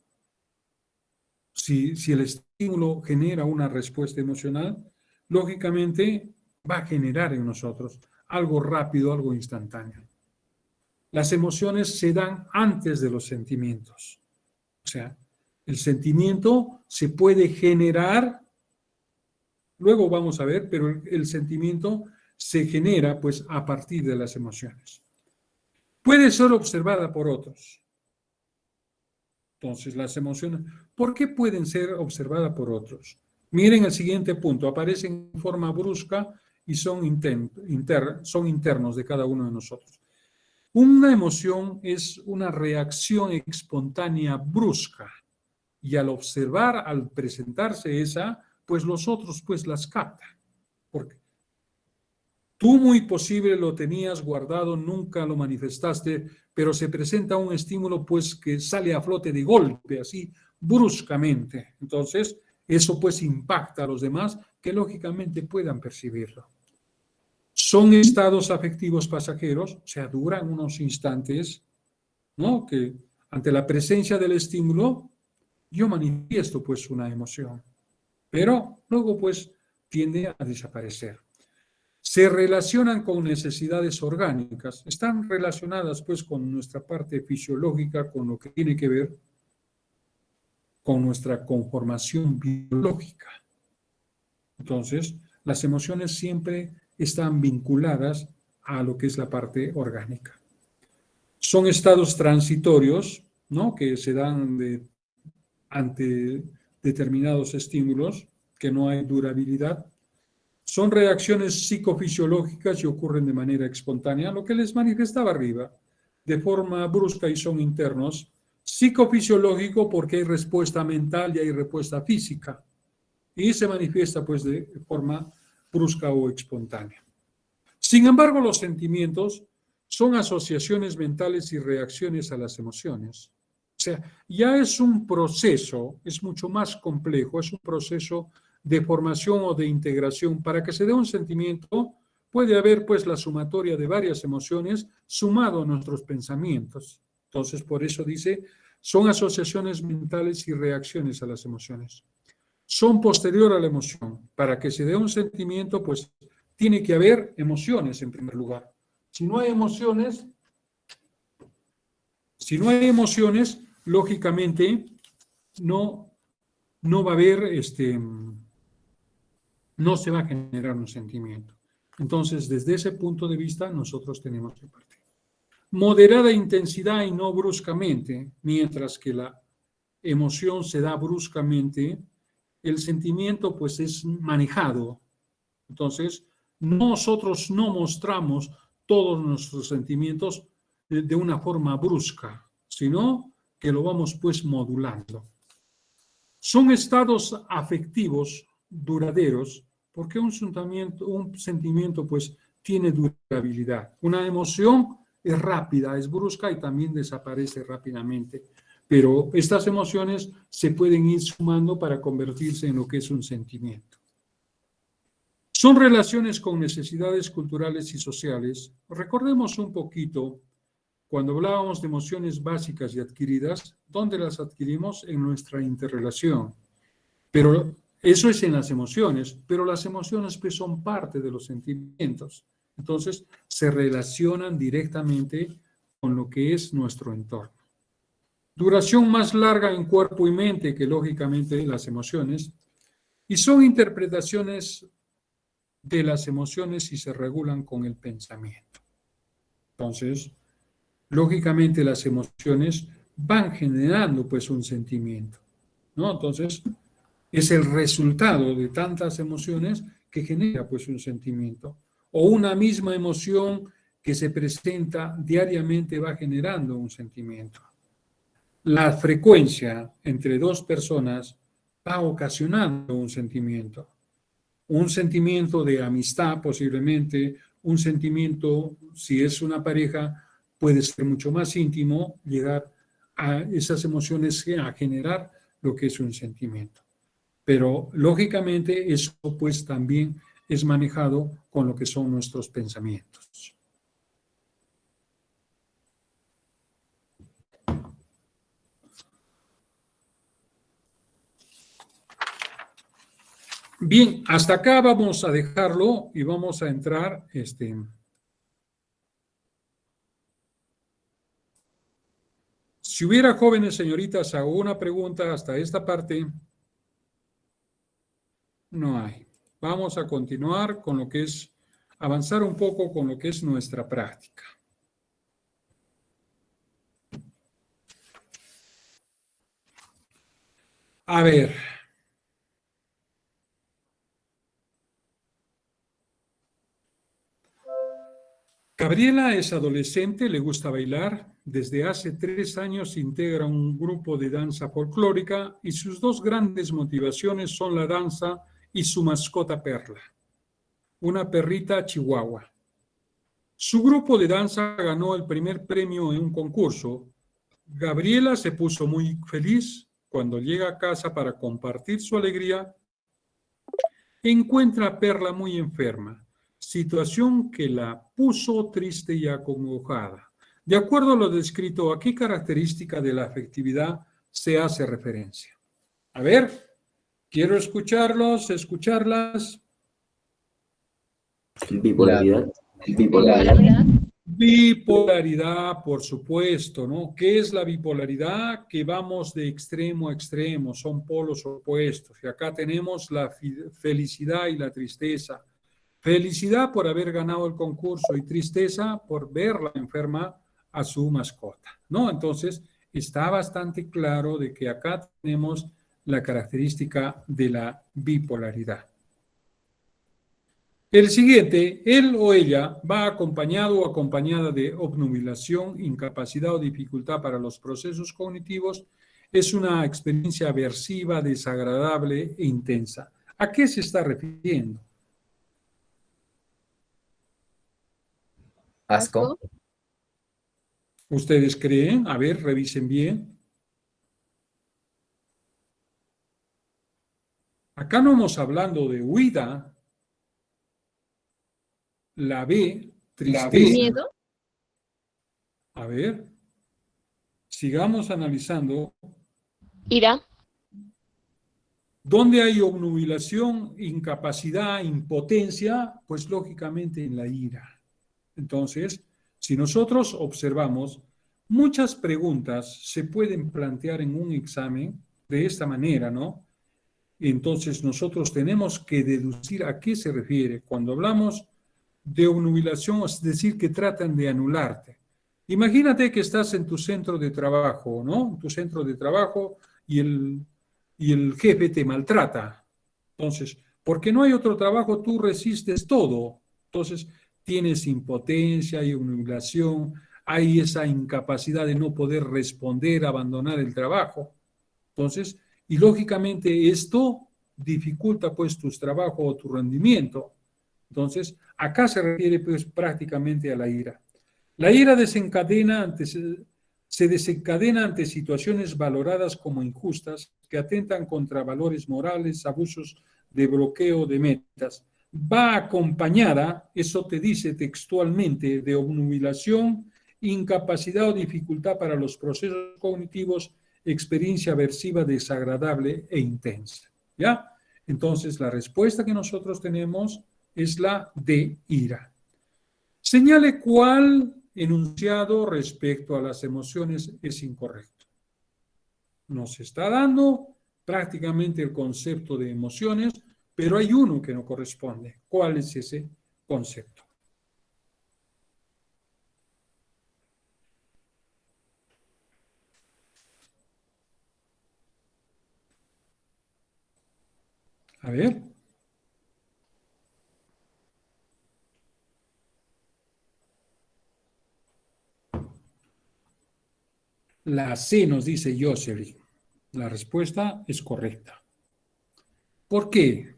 si el estímulo genera una respuesta emocional, lógicamente va a generar en nosotros algo rápido, algo instantáneo. Las emociones se dan antes de los sentimientos. O sea, el sentimiento se puede generar, luego vamos a ver, pero el sentimiento se genera pues a partir de las emociones. Puede ser observada por otros. Entonces, las emociones, ¿por qué pueden ser observadas por otros? Miren el siguiente punto, aparecen en forma brusca y son internos de cada uno de nosotros. Una emoción es una reacción espontánea brusca y al observar, al presentarse esa, pues los otros pues las captan. Porque tú muy posible lo tenías guardado, nunca lo manifestaste, pero se presenta un estímulo pues que sale a flote de golpe, así bruscamente. Entonces, eso pues impacta a los demás que lógicamente puedan percibirlo. Son estados afectivos pasajeros, o sea, duran unos instantes, ¿no? Que ante la presencia del estímulo, yo manifiesto pues una emoción, pero luego pues tiende a desaparecer. Se relacionan con necesidades orgánicas, están relacionadas pues con nuestra parte fisiológica, con lo que tiene que ver con nuestra conformación biológica. Entonces, las emociones siempre están vinculadas a lo que es la parte orgánica. Son estados transitorios, ¿no? Que se dan ante determinados estímulos, que no hay durabilidad. Son reacciones psicofisiológicas y ocurren de manera espontánea, lo que les manifestaba arriba, de forma brusca y son internos. Psicofisiológico porque hay respuesta mental y hay respuesta física. Y se manifiesta pues de forma brusca o espontánea. Sin embargo, los sentimientos son asociaciones mentales y reacciones a las emociones. O sea, ya es un proceso, es mucho más complejo, es un proceso de formación o de integración. Para que se dé un sentimiento, puede haber pues la sumatoria de varias emociones sumado a nuestros pensamientos. Entonces, por eso dice, son asociaciones mentales y reacciones a las emociones. Son posterior a la emoción. Para que se dé un sentimiento, pues tiene que haber emociones en primer lugar. Si no hay emociones, lógicamente no va a haber, no se va a generar un sentimiento. Entonces, desde ese punto de vista, nosotros tenemos que partir. Moderada intensidad y no bruscamente, mientras que la emoción se da bruscamente, el sentimiento pues es manejado. Entonces, nosotros no mostramos todos nuestros sentimientos de una forma brusca, sino que lo vamos pues modulando. Son estados afectivos duraderos porque un sentimiento pues tiene durabilidad. Una emoción es rápida, es brusca y también desaparece rápidamente. Pero estas emociones se pueden ir sumando para convertirse en lo que es un sentimiento. Son relaciones con necesidades culturales y sociales. Recordemos un poquito, cuando hablábamos de emociones básicas y adquiridas, ¿dónde las adquirimos? En nuestra interrelación. Pero eso es en las emociones, pero las emociones pues son parte de los sentimientos. Entonces, se relacionan directamente con lo que es nuestro entorno. Duración más larga en cuerpo y mente que lógicamente las emociones, y son interpretaciones de las emociones y se regulan con el pensamiento. Entonces, lógicamente las emociones van generando pues un sentimiento, ¿no? Entonces, es el resultado de tantas emociones que genera pues un sentimiento. O una misma emoción que se presenta diariamente va generando un sentimiento. La frecuencia entre dos personas va ocasionando un sentimiento. Un sentimiento de amistad posiblemente, un sentimiento, si es una pareja, puede ser mucho más íntimo, llegar a esas emociones a generar lo que es un sentimiento. Pero lógicamente eso pues también es manejado con lo que son nuestros pensamientos. Bien, hasta acá vamos a dejarlo y vamos a entrar si hubiera jóvenes señoritas, hago una pregunta hasta esta parte. No hay. Vamos a continuar con lo que es, avanzar un poco con lo que es nuestra práctica. A ver. Gabriela es adolescente, le gusta bailar. Desde hace 3 años integra un grupo de danza folclórica y sus dos grandes motivaciones son la danza y su mascota Perla, una perrita chihuahua. Su grupo de danza ganó el primer premio en un concurso. Gabriela se puso muy feliz cuando llega a casa para compartir su alegría. Encuentra a Perla muy enferma, situación que la puso triste y acongojada. De acuerdo a lo descrito, ¿a qué característica de la afectividad se hace referencia? A ver, quiero escucharlas. Bipolaridad. Bipolaridad, por supuesto, ¿no? ¿Qué es la bipolaridad? Que vamos de extremo a extremo, son polos opuestos. Y acá tenemos la felicidad y la tristeza. Felicidad por haber ganado el concurso y tristeza por verla enferma a su mascota, ¿no? Entonces, está bastante claro de que acá tenemos la característica de la bipolaridad. El siguiente, él o ella va acompañado o acompañada de obnubilación, incapacidad o dificultad para los procesos cognitivos. Es una experiencia aversiva, desagradable e intensa. ¿A qué se está refiriendo? Asco. ¿Ustedes creen? A ver, revisen bien. Acá no estamos hablando de huida. La B, tristeza. ¿Miedo? A ver, sigamos analizando. Ira. ¿Dónde hay obnubilación, incapacidad, impotencia? Pues lógicamente en la ira. Entonces, si nosotros observamos, muchas preguntas se pueden plantear en un examen de esta manera, ¿no? Entonces nosotros tenemos que deducir a qué se refiere. Cuando hablamos de obnubilación, es decir, que tratan de anularte. Imagínate que estás en tu centro de trabajo, ¿no? En tu centro de trabajo y el jefe te maltrata. Entonces, porque no hay otro trabajo, tú resistes todo. Entonces, tienes impotencia y obnubilación, hay esa incapacidad de no poder responder, abandonar el trabajo. Entonces, y lógicamente esto dificulta pues tu trabajo o tu rendimiento. Entonces, acá se refiere pues prácticamente a la ira. La ira se desencadena ante situaciones valoradas como injustas que atentan contra valores morales, abusos de bloqueo de metas. Va acompañada, eso te dice textualmente, de obnubilación, incapacidad o dificultad para los procesos cognitivos, experiencia aversiva desagradable e intensa. ¿Ya? Entonces, la respuesta que nosotros tenemos es la de ira. Señale cuál enunciado respecto a las emociones es incorrecto. Nos está dando prácticamente el concepto de emociones, pero hay uno que no corresponde. ¿Cuál es ese concepto? A ver. La C nos dice Jocelyn. La respuesta es correcta. ¿Por qué?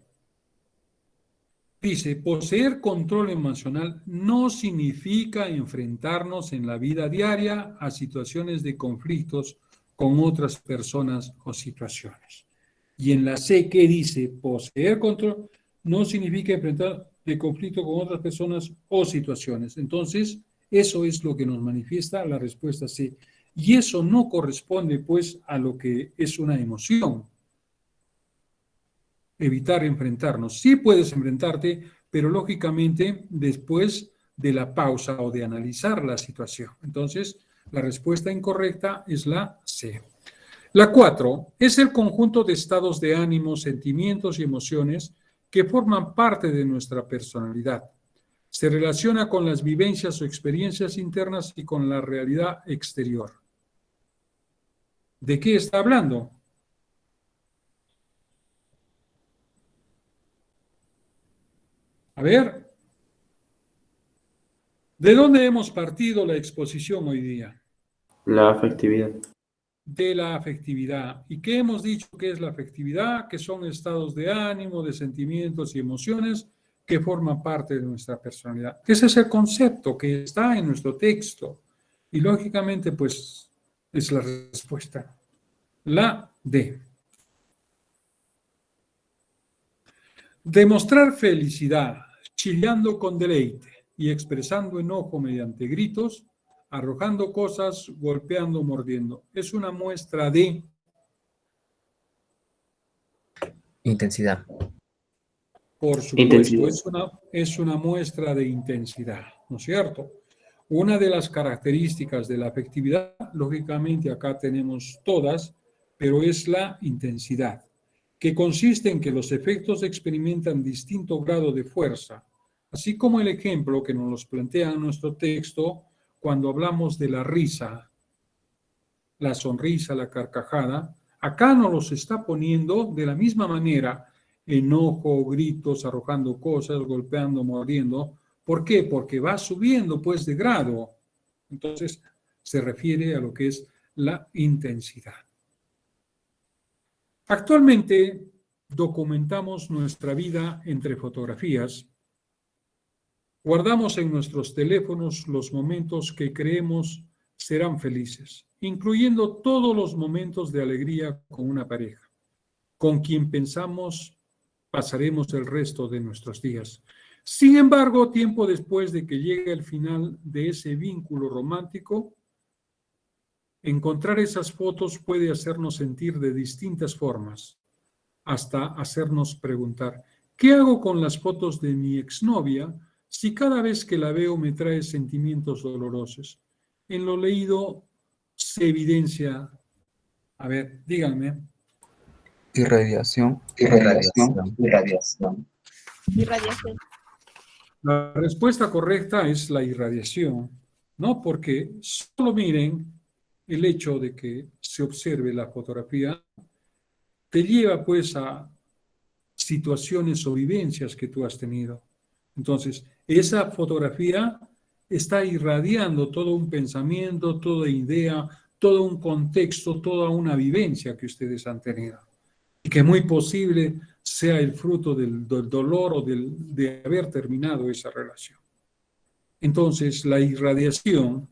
Dice, poseer control emocional no significa enfrentarnos en la vida diaria a situaciones de conflictos con otras personas o situaciones. Y en la C, ¿qué dice? Poseer control no significa enfrentar de conflicto con otras personas o situaciones. Entonces, eso es lo que nos manifiesta la respuesta C. Y eso no corresponde, pues, a lo que es una emoción. Evitar enfrentarnos. Sí puedes enfrentarte, pero lógicamente después de la pausa o de analizar la situación. Entonces, la respuesta incorrecta es la C. La 4 es el conjunto de estados de ánimo, sentimientos y emociones que forman parte de nuestra personalidad. Se relaciona con las vivencias o experiencias internas y con la realidad exterior. ¿De qué está hablando? A ver, ¿de dónde hemos partido la exposición hoy día? La afectividad. De la afectividad. ¿Y qué hemos dicho que es la afectividad? Que son estados de ánimo, de sentimientos y emociones que forman parte de nuestra personalidad. Ese es el concepto que está en nuestro texto. Y lógicamente, pues, es la respuesta. La D. Demostrar felicidad, chillando con deleite y expresando enojo mediante gritos, arrojando cosas, golpeando, mordiendo. Es una muestra de Intensidad. Por supuesto, Intensidad. es una muestra de intensidad, ¿no es cierto? Una de las características de la afectividad, lógicamente acá tenemos todas, pero es la intensidad, que consiste en que los efectos experimentan distinto grado de fuerza, así como el ejemplo que nos los plantea en nuestro texto cuando hablamos de la risa, la sonrisa, la carcajada, acá nos los está poniendo de la misma manera, enojo, gritos, arrojando cosas, golpeando, mordiendo. ¿Por qué? Porque va subiendo pues de grado. Entonces se refiere a lo que es la intensidad. Actualmente documentamos nuestra vida entre fotografías. Guardamos en nuestros teléfonos los momentos que creemos serán felices, incluyendo todos los momentos de alegría con una pareja, con quien pensamos pasaremos el resto de nuestros días. Sin embargo, tiempo después de que llegue el final de ese vínculo romántico, encontrar esas fotos puede hacernos sentir de distintas formas, hasta hacernos preguntar, ¿qué hago con las fotos de mi exnovia si cada vez que la veo me trae sentimientos dolorosos? En lo leído se evidencia, a ver, díganme. Irradiación. Irradiación. La respuesta correcta es la irradiación, ¿no? Porque solo miren el hecho de que se observe la fotografía, te lleva pues a situaciones o vivencias que tú has tenido. Entonces, esa fotografía está irradiando todo un pensamiento, toda idea, todo un contexto, toda una vivencia que ustedes han tenido. Y que muy posible sea el fruto del dolor o de haber terminado esa relación. Entonces, la irradiación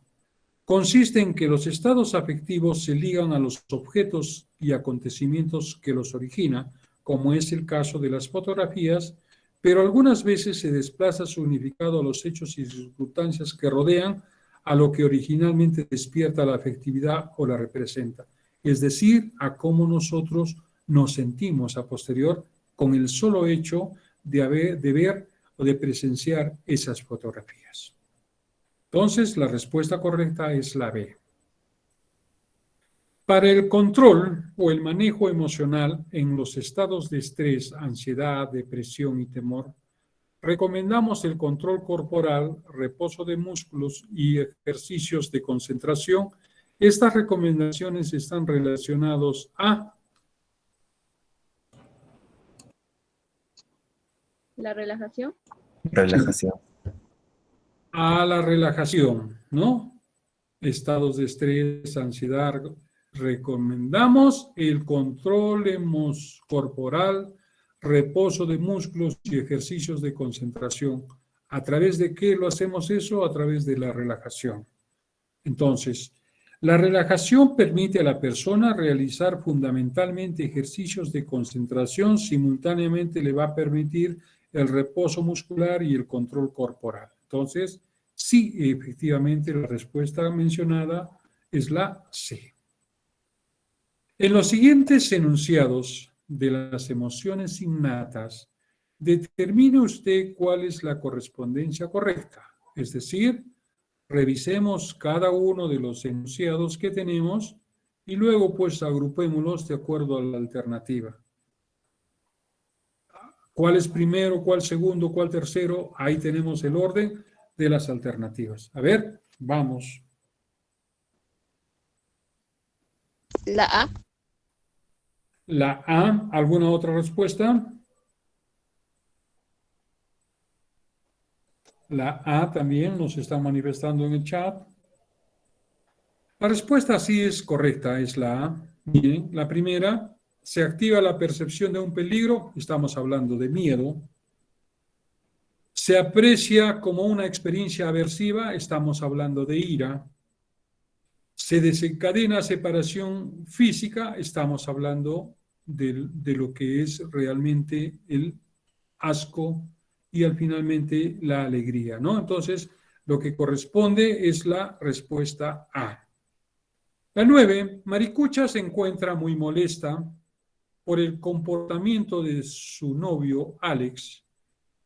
consiste en que los estados afectivos se ligan a los objetos y acontecimientos que los originan, como es el caso de las fotografías, pero algunas veces se desplaza su significado a los hechos y circunstancias que rodean a lo que originalmente despierta la afectividad o la representa, es decir, a cómo nosotros nos sentimos a posterior con el solo hecho de ver o de presenciar esas fotografías. Entonces, la respuesta correcta es la B. Para el control o el manejo emocional en los estados de estrés, ansiedad, depresión y temor, recomendamos el control corporal, reposo de músculos y ejercicios de concentración. Estas recomendaciones están relacionadas a la relajación. Relajación. A la relajación, ¿no? Estados de estrés, ansiedad. Recomendamos el control corporal, reposo de músculos y ejercicios de concentración. ¿A través de qué lo hacemos eso? A través de la relajación. Entonces, La relajación permite a la persona realizar fundamentalmente ejercicios de concentración, simultáneamente le va a permitir el reposo muscular y el control corporal. Entonces, sí, efectivamente, la respuesta mencionada es la C. En los siguientes enunciados de las emociones innatas, determine usted cuál es la correspondencia correcta. Es decir, revisemos cada uno de los enunciados que tenemos y luego pues agrupémoslos de acuerdo a la alternativa. ¿Cuál es primero, cuál segundo, cuál tercero? Ahí tenemos el orden de las alternativas. A ver, vamos. La A. La A, ¿alguna otra respuesta? La A también nos está manifestando en el chat. La respuesta sí es correcta, es la A. Miren, la primera, se activa la percepción de un peligro, estamos hablando de miedo. Se aprecia como una experiencia aversiva, estamos hablando de ira. Se desencadena separación física, estamos hablando de lo que es realmente el asco y finalmente la alegría, ¿no? Entonces, lo que corresponde es la respuesta A. La 9, Maricucha se encuentra muy molesta por el comportamiento de su novio Alex,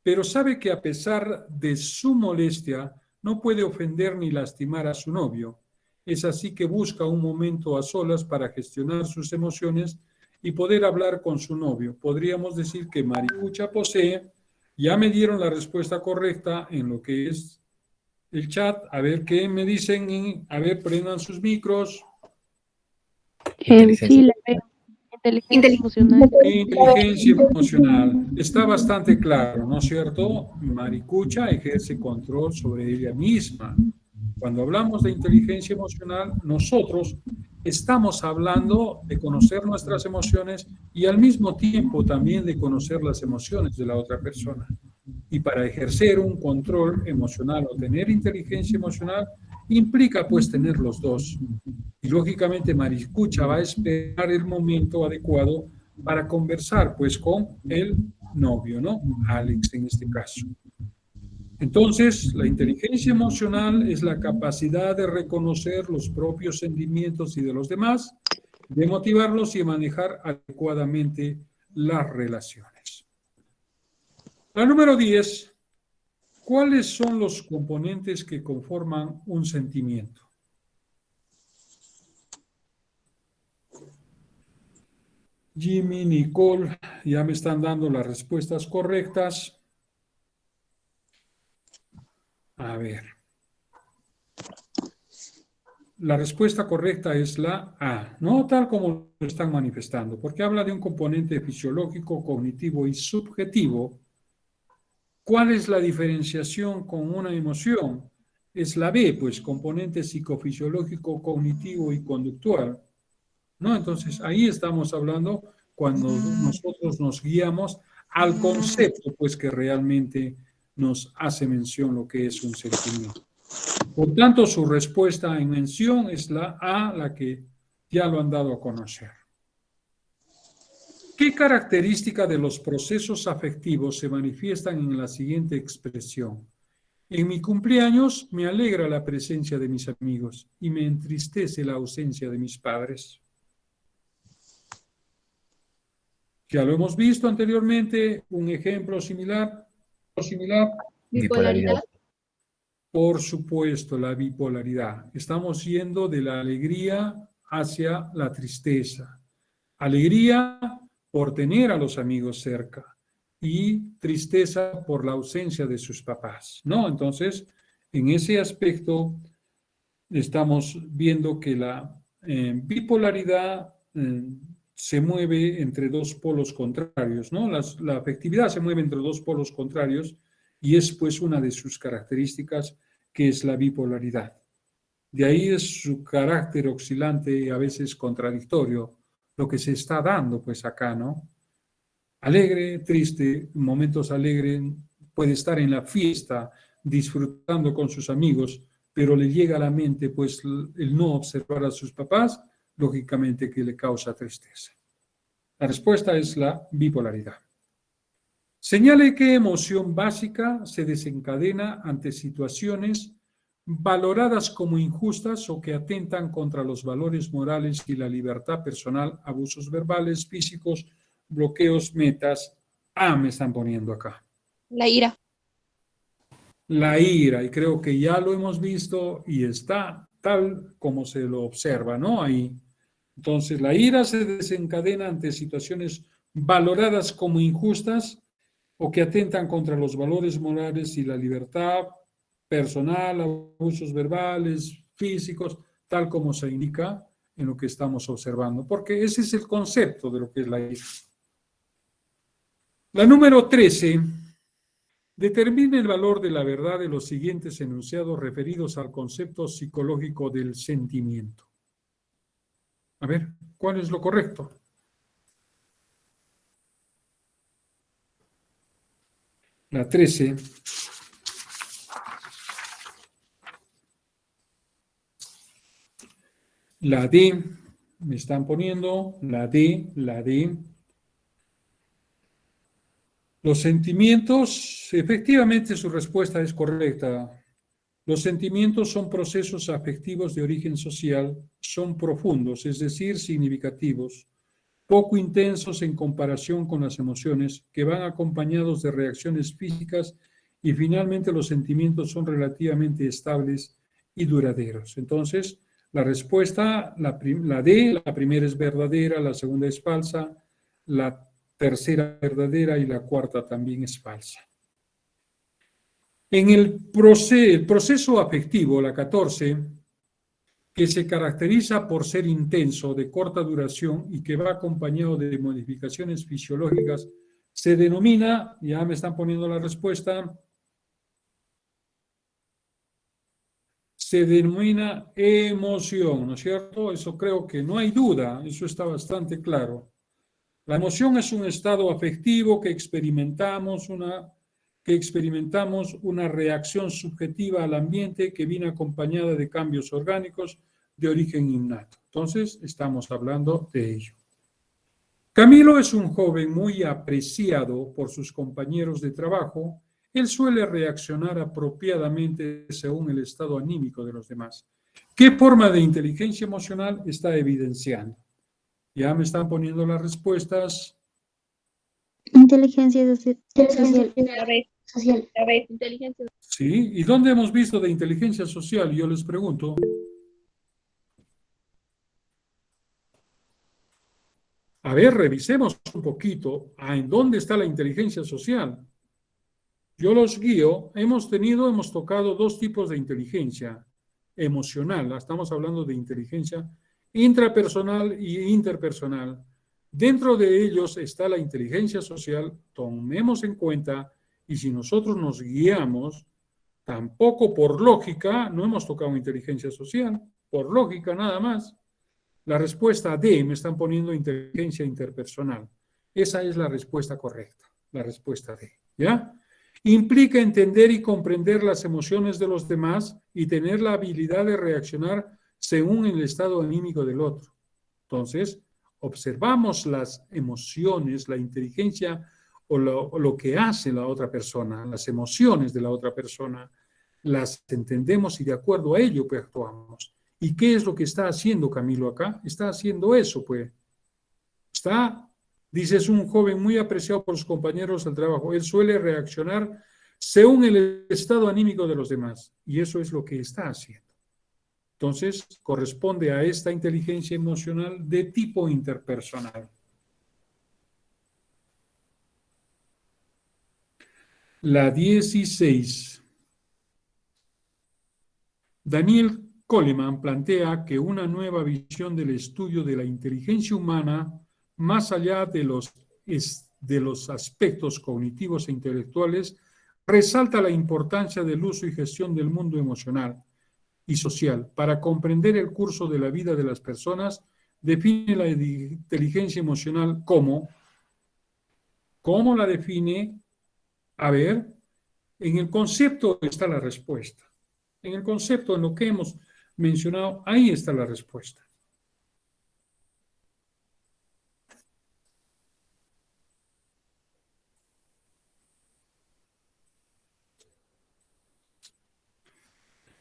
pero sabe que a pesar de su molestia no puede ofender ni lastimar a su novio. Es así que busca un momento a solas para gestionar sus emociones y poder hablar con su novio. Podríamos decir que Maricucha posee, ya me dieron la respuesta correcta en lo que es el chat. A ver qué me dicen, a ver, prendan sus micros. En sí, le veo. Inteligencia emocional. Inteligencia emocional. Está bastante claro, ¿no es cierto? Maricucha ejerce control sobre ella misma. Cuando hablamos de inteligencia emocional, nosotros estamos hablando de conocer nuestras emociones y al mismo tiempo también de conocer las emociones de la otra persona. Y para ejercer un control emocional o tener inteligencia emocional, implica pues tener los dos. Y lógicamente Maricucha va a esperar el momento adecuado para conversar pues con el novio, ¿no? Alex en este caso. Entonces, la inteligencia emocional es la capacidad de reconocer los propios sentimientos y de los demás, de motivarlos y manejar adecuadamente las relaciones. La número 10. ¿Cuáles son los componentes que conforman un sentimiento? Jimmy, Nicole, ya me están dando las respuestas correctas. A ver. La respuesta correcta es la A, no tal como lo están manifestando, porque habla de un componente fisiológico, cognitivo y subjetivo. ¿Cuál es la diferenciación con una emoción? Es la B, pues componente psicofisiológico, cognitivo y conductual. ¿No? Entonces, ahí estamos hablando cuando nosotros nos guiamos al concepto, pues que realmente nos hace mención lo que es un sentimiento. Por tanto, su respuesta en mención es la A, la que ya lo han dado a conocer. ¿Qué característica de los procesos afectivos se manifiestan en la siguiente expresión? En mi cumpleaños me alegra la presencia de mis amigos y me entristece la ausencia de mis padres. Ya lo hemos visto anteriormente, un ejemplo similar. Bipolaridad. Por supuesto, la bipolaridad. Estamos yendo de la alegría hacia la tristeza. Alegría por tener a los amigos cerca y tristeza por la ausencia de sus papás, ¿no? Entonces, en ese aspecto, estamos viendo que la bipolaridad se mueve entre dos polos contrarios, ¿no? La afectividad se mueve entre dos polos contrarios y es pues una de sus características que es la bipolaridad. De ahí es su carácter oscilante y a veces contradictorio, lo que se está dando pues acá, ¿no? Alegre, triste, momentos alegres, puede estar en la fiesta, disfrutando con sus amigos, pero le llega a la mente pues el no observar a sus papás, lógicamente que le causa tristeza. La respuesta es la bipolaridad. Señale qué emoción básica se desencadena ante situaciones valoradas como injustas o que atentan contra los valores morales y la libertad personal, abusos verbales, físicos, bloqueos, metas. Me están poniendo acá. La ira. La ira, y creo que ya lo hemos visto y está tal como se lo observa, ¿no? Ahí. Entonces, la ira se desencadena ante situaciones valoradas como injustas o que atentan contra los valores morales y la libertad personal, abusos verbales, físicos, tal como se indica en lo que estamos observando, porque ese es el concepto de lo que es la ira. La número 13, determina el valor de la verdad de los siguientes enunciados referidos al concepto psicológico del sentimiento. A ver, ¿cuál es lo correcto? La 13. La D, me están poniendo, la D. Los sentimientos, efectivamente su respuesta es correcta. Los sentimientos son procesos afectivos de origen social, son profundos, es decir, significativos, poco intensos en comparación con las emociones, que van acompañados de reacciones físicas y finalmente los sentimientos son relativamente estables y duraderos. Entonces, la respuesta, la D, la primera es verdadera, la segunda es falsa, la tercera verdadera y la cuarta también es falsa. En el proceso afectivo, la 14, que se caracteriza por ser intenso, de corta duración y que va acompañado de modificaciones fisiológicas, se denomina, ya me están poniendo la respuesta, se denomina emoción, ¿no es cierto? Eso creo que no hay duda, eso está bastante claro. La emoción es un estado afectivo que experimentamos una reacción subjetiva al ambiente que viene acompañada de cambios orgánicos de origen innato. Entonces, estamos hablando de ello. Camilo es un joven muy apreciado por sus compañeros de trabajo. Él suele reaccionar apropiadamente según el estado anímico de los demás. ¿Qué forma de inteligencia emocional está evidenciando? Ya me están poniendo las respuestas. Inteligencia social. Inteligencia. Sí, ¿y dónde hemos visto de inteligencia social? Yo les pregunto. A ver, revisemos un poquito en dónde está la inteligencia social. Yo los guío, hemos tocado dos tipos de inteligencia emocional. Estamos hablando de inteligencia intrapersonal y interpersonal. Dentro de ellos está la inteligencia social, tomemos en cuenta, y si nosotros nos guiamos, tampoco por lógica, no hemos tocado inteligencia social, por lógica nada más. La respuesta D, me están poniendo inteligencia interpersonal. Esa es la respuesta correcta, la respuesta D, ¿ya? Implica entender y comprender las emociones de los demás y tener la habilidad de reaccionar según el estado anímico del otro. Entonces, observamos las emociones, la inteligencia o lo que hace la otra persona, las emociones de la otra persona, las entendemos y de acuerdo a ello pues actuamos. ¿Y qué es lo que está haciendo Camilo acá? Está haciendo eso, pues. Dice, es un joven muy apreciado por sus compañeros del trabajo. Él suele reaccionar según el estado anímico de los demás. Y eso es lo que está haciendo. Entonces, corresponde a esta inteligencia emocional de tipo interpersonal. La 16. Daniel Coleman plantea que una nueva visión del estudio de la inteligencia humana, más allá de los aspectos cognitivos e intelectuales, resalta la importancia del uso y gestión del mundo emocional y social para comprender el curso de la vida de las personas. Define la inteligencia emocional como, ¿cómo la define? A ver, en el concepto está la respuesta. En el concepto, en lo que hemos mencionado, ahí está la respuesta.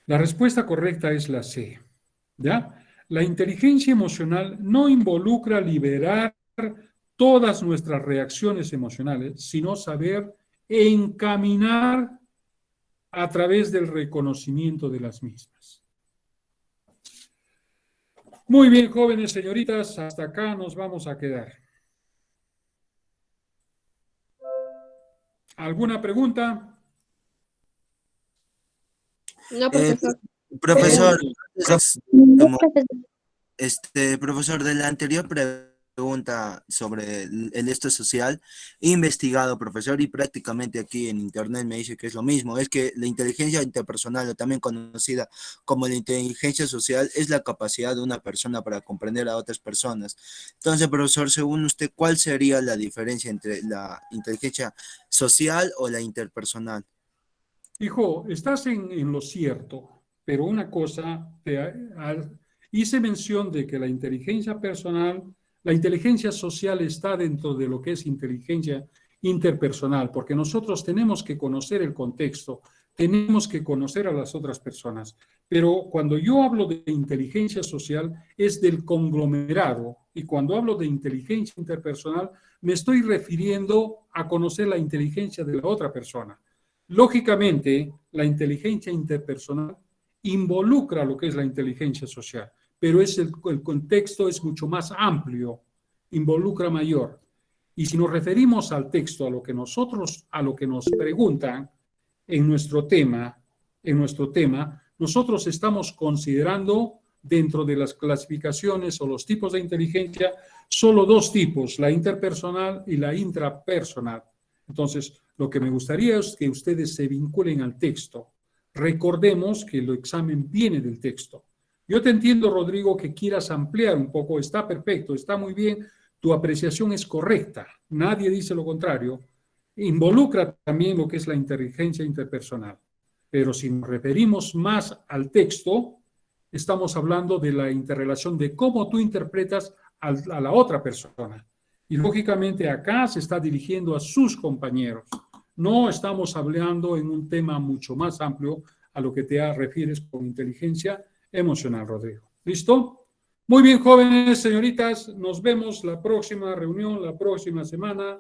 La respuesta correcta es la C. ¿Ya? La inteligencia emocional no involucra liberar todas nuestras reacciones emocionales, sino saber encaminar a través del reconocimiento de las mismas. Muy bien, jóvenes, señoritas, hasta acá nos vamos a quedar. ¿Alguna pregunta? No, profesor. Profesor, No, profesor. profesor, de la anterior pregunta sobre el esto social, he investigado, profesor, y prácticamente aquí en internet me dice que es lo mismo. Es que la inteligencia interpersonal, o también conocida como la inteligencia social, es la capacidad de una persona para comprender a otras personas. Entonces, profesor, según usted, ¿cuál sería la diferencia entre la inteligencia social o la interpersonal? Hijo, estás en lo cierto, pero una cosa, hice mención de que la inteligencia personal, la inteligencia social está dentro de lo que es inteligencia interpersonal, porque nosotros tenemos que conocer el contexto, tenemos que conocer a las otras personas, pero cuando yo hablo de inteligencia social es del conglomerado, y cuando hablo de inteligencia interpersonal me estoy refiriendo a conocer la inteligencia de la otra persona. Lógicamente, la inteligencia interpersonal involucra lo que es la inteligencia social, pero el contexto es mucho más amplio, involucra mayor. Y si nos referimos al texto, a lo que nos preguntan en nuestro tema, nosotros estamos considerando dentro de las clasificaciones o los tipos de inteligencia solo dos tipos, la interpersonal y la intrapersonal. Entonces, lo que me gustaría es que ustedes se vinculen al texto. Recordemos que el examen viene del texto. Yo te entiendo, Rodrigo, que quieras ampliar un poco. Está perfecto, está muy bien. Tu apreciación es correcta. Nadie dice lo contrario. Involucra también lo que es la inteligencia interpersonal. Pero si nos referimos más al texto, estamos hablando de la interrelación de cómo tú interpretas a la otra persona. Y lógicamente acá se está dirigiendo a sus compañeros. No estamos hablando en un tema mucho más amplio a lo que te refieres con inteligencia emocional, Rodrigo. ¿Listo? Muy bien, jóvenes, señoritas, nos vemos la próxima reunión, la próxima semana.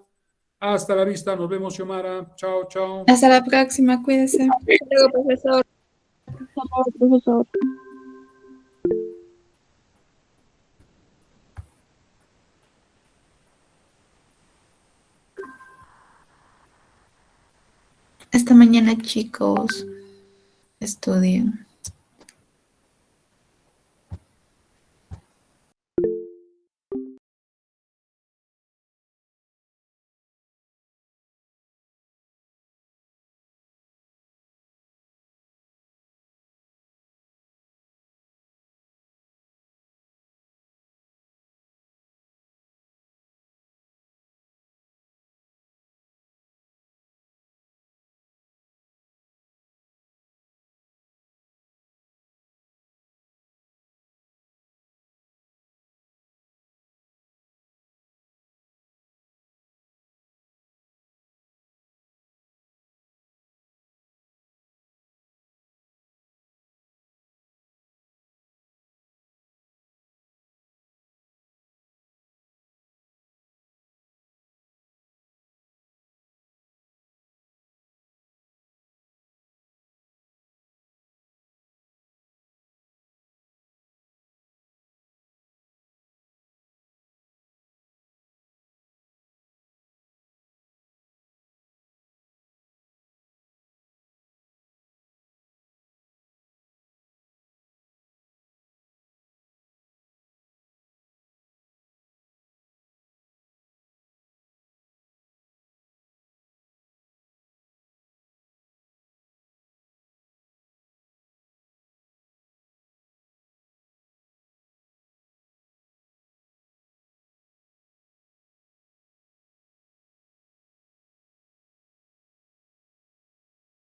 Hasta la vista, nos vemos, Xiomara. Chao, chao. Hasta la próxima, cuídese. Hasta luego, profesor. Por favor, profesor. Hasta mañana, chicos. Estudien.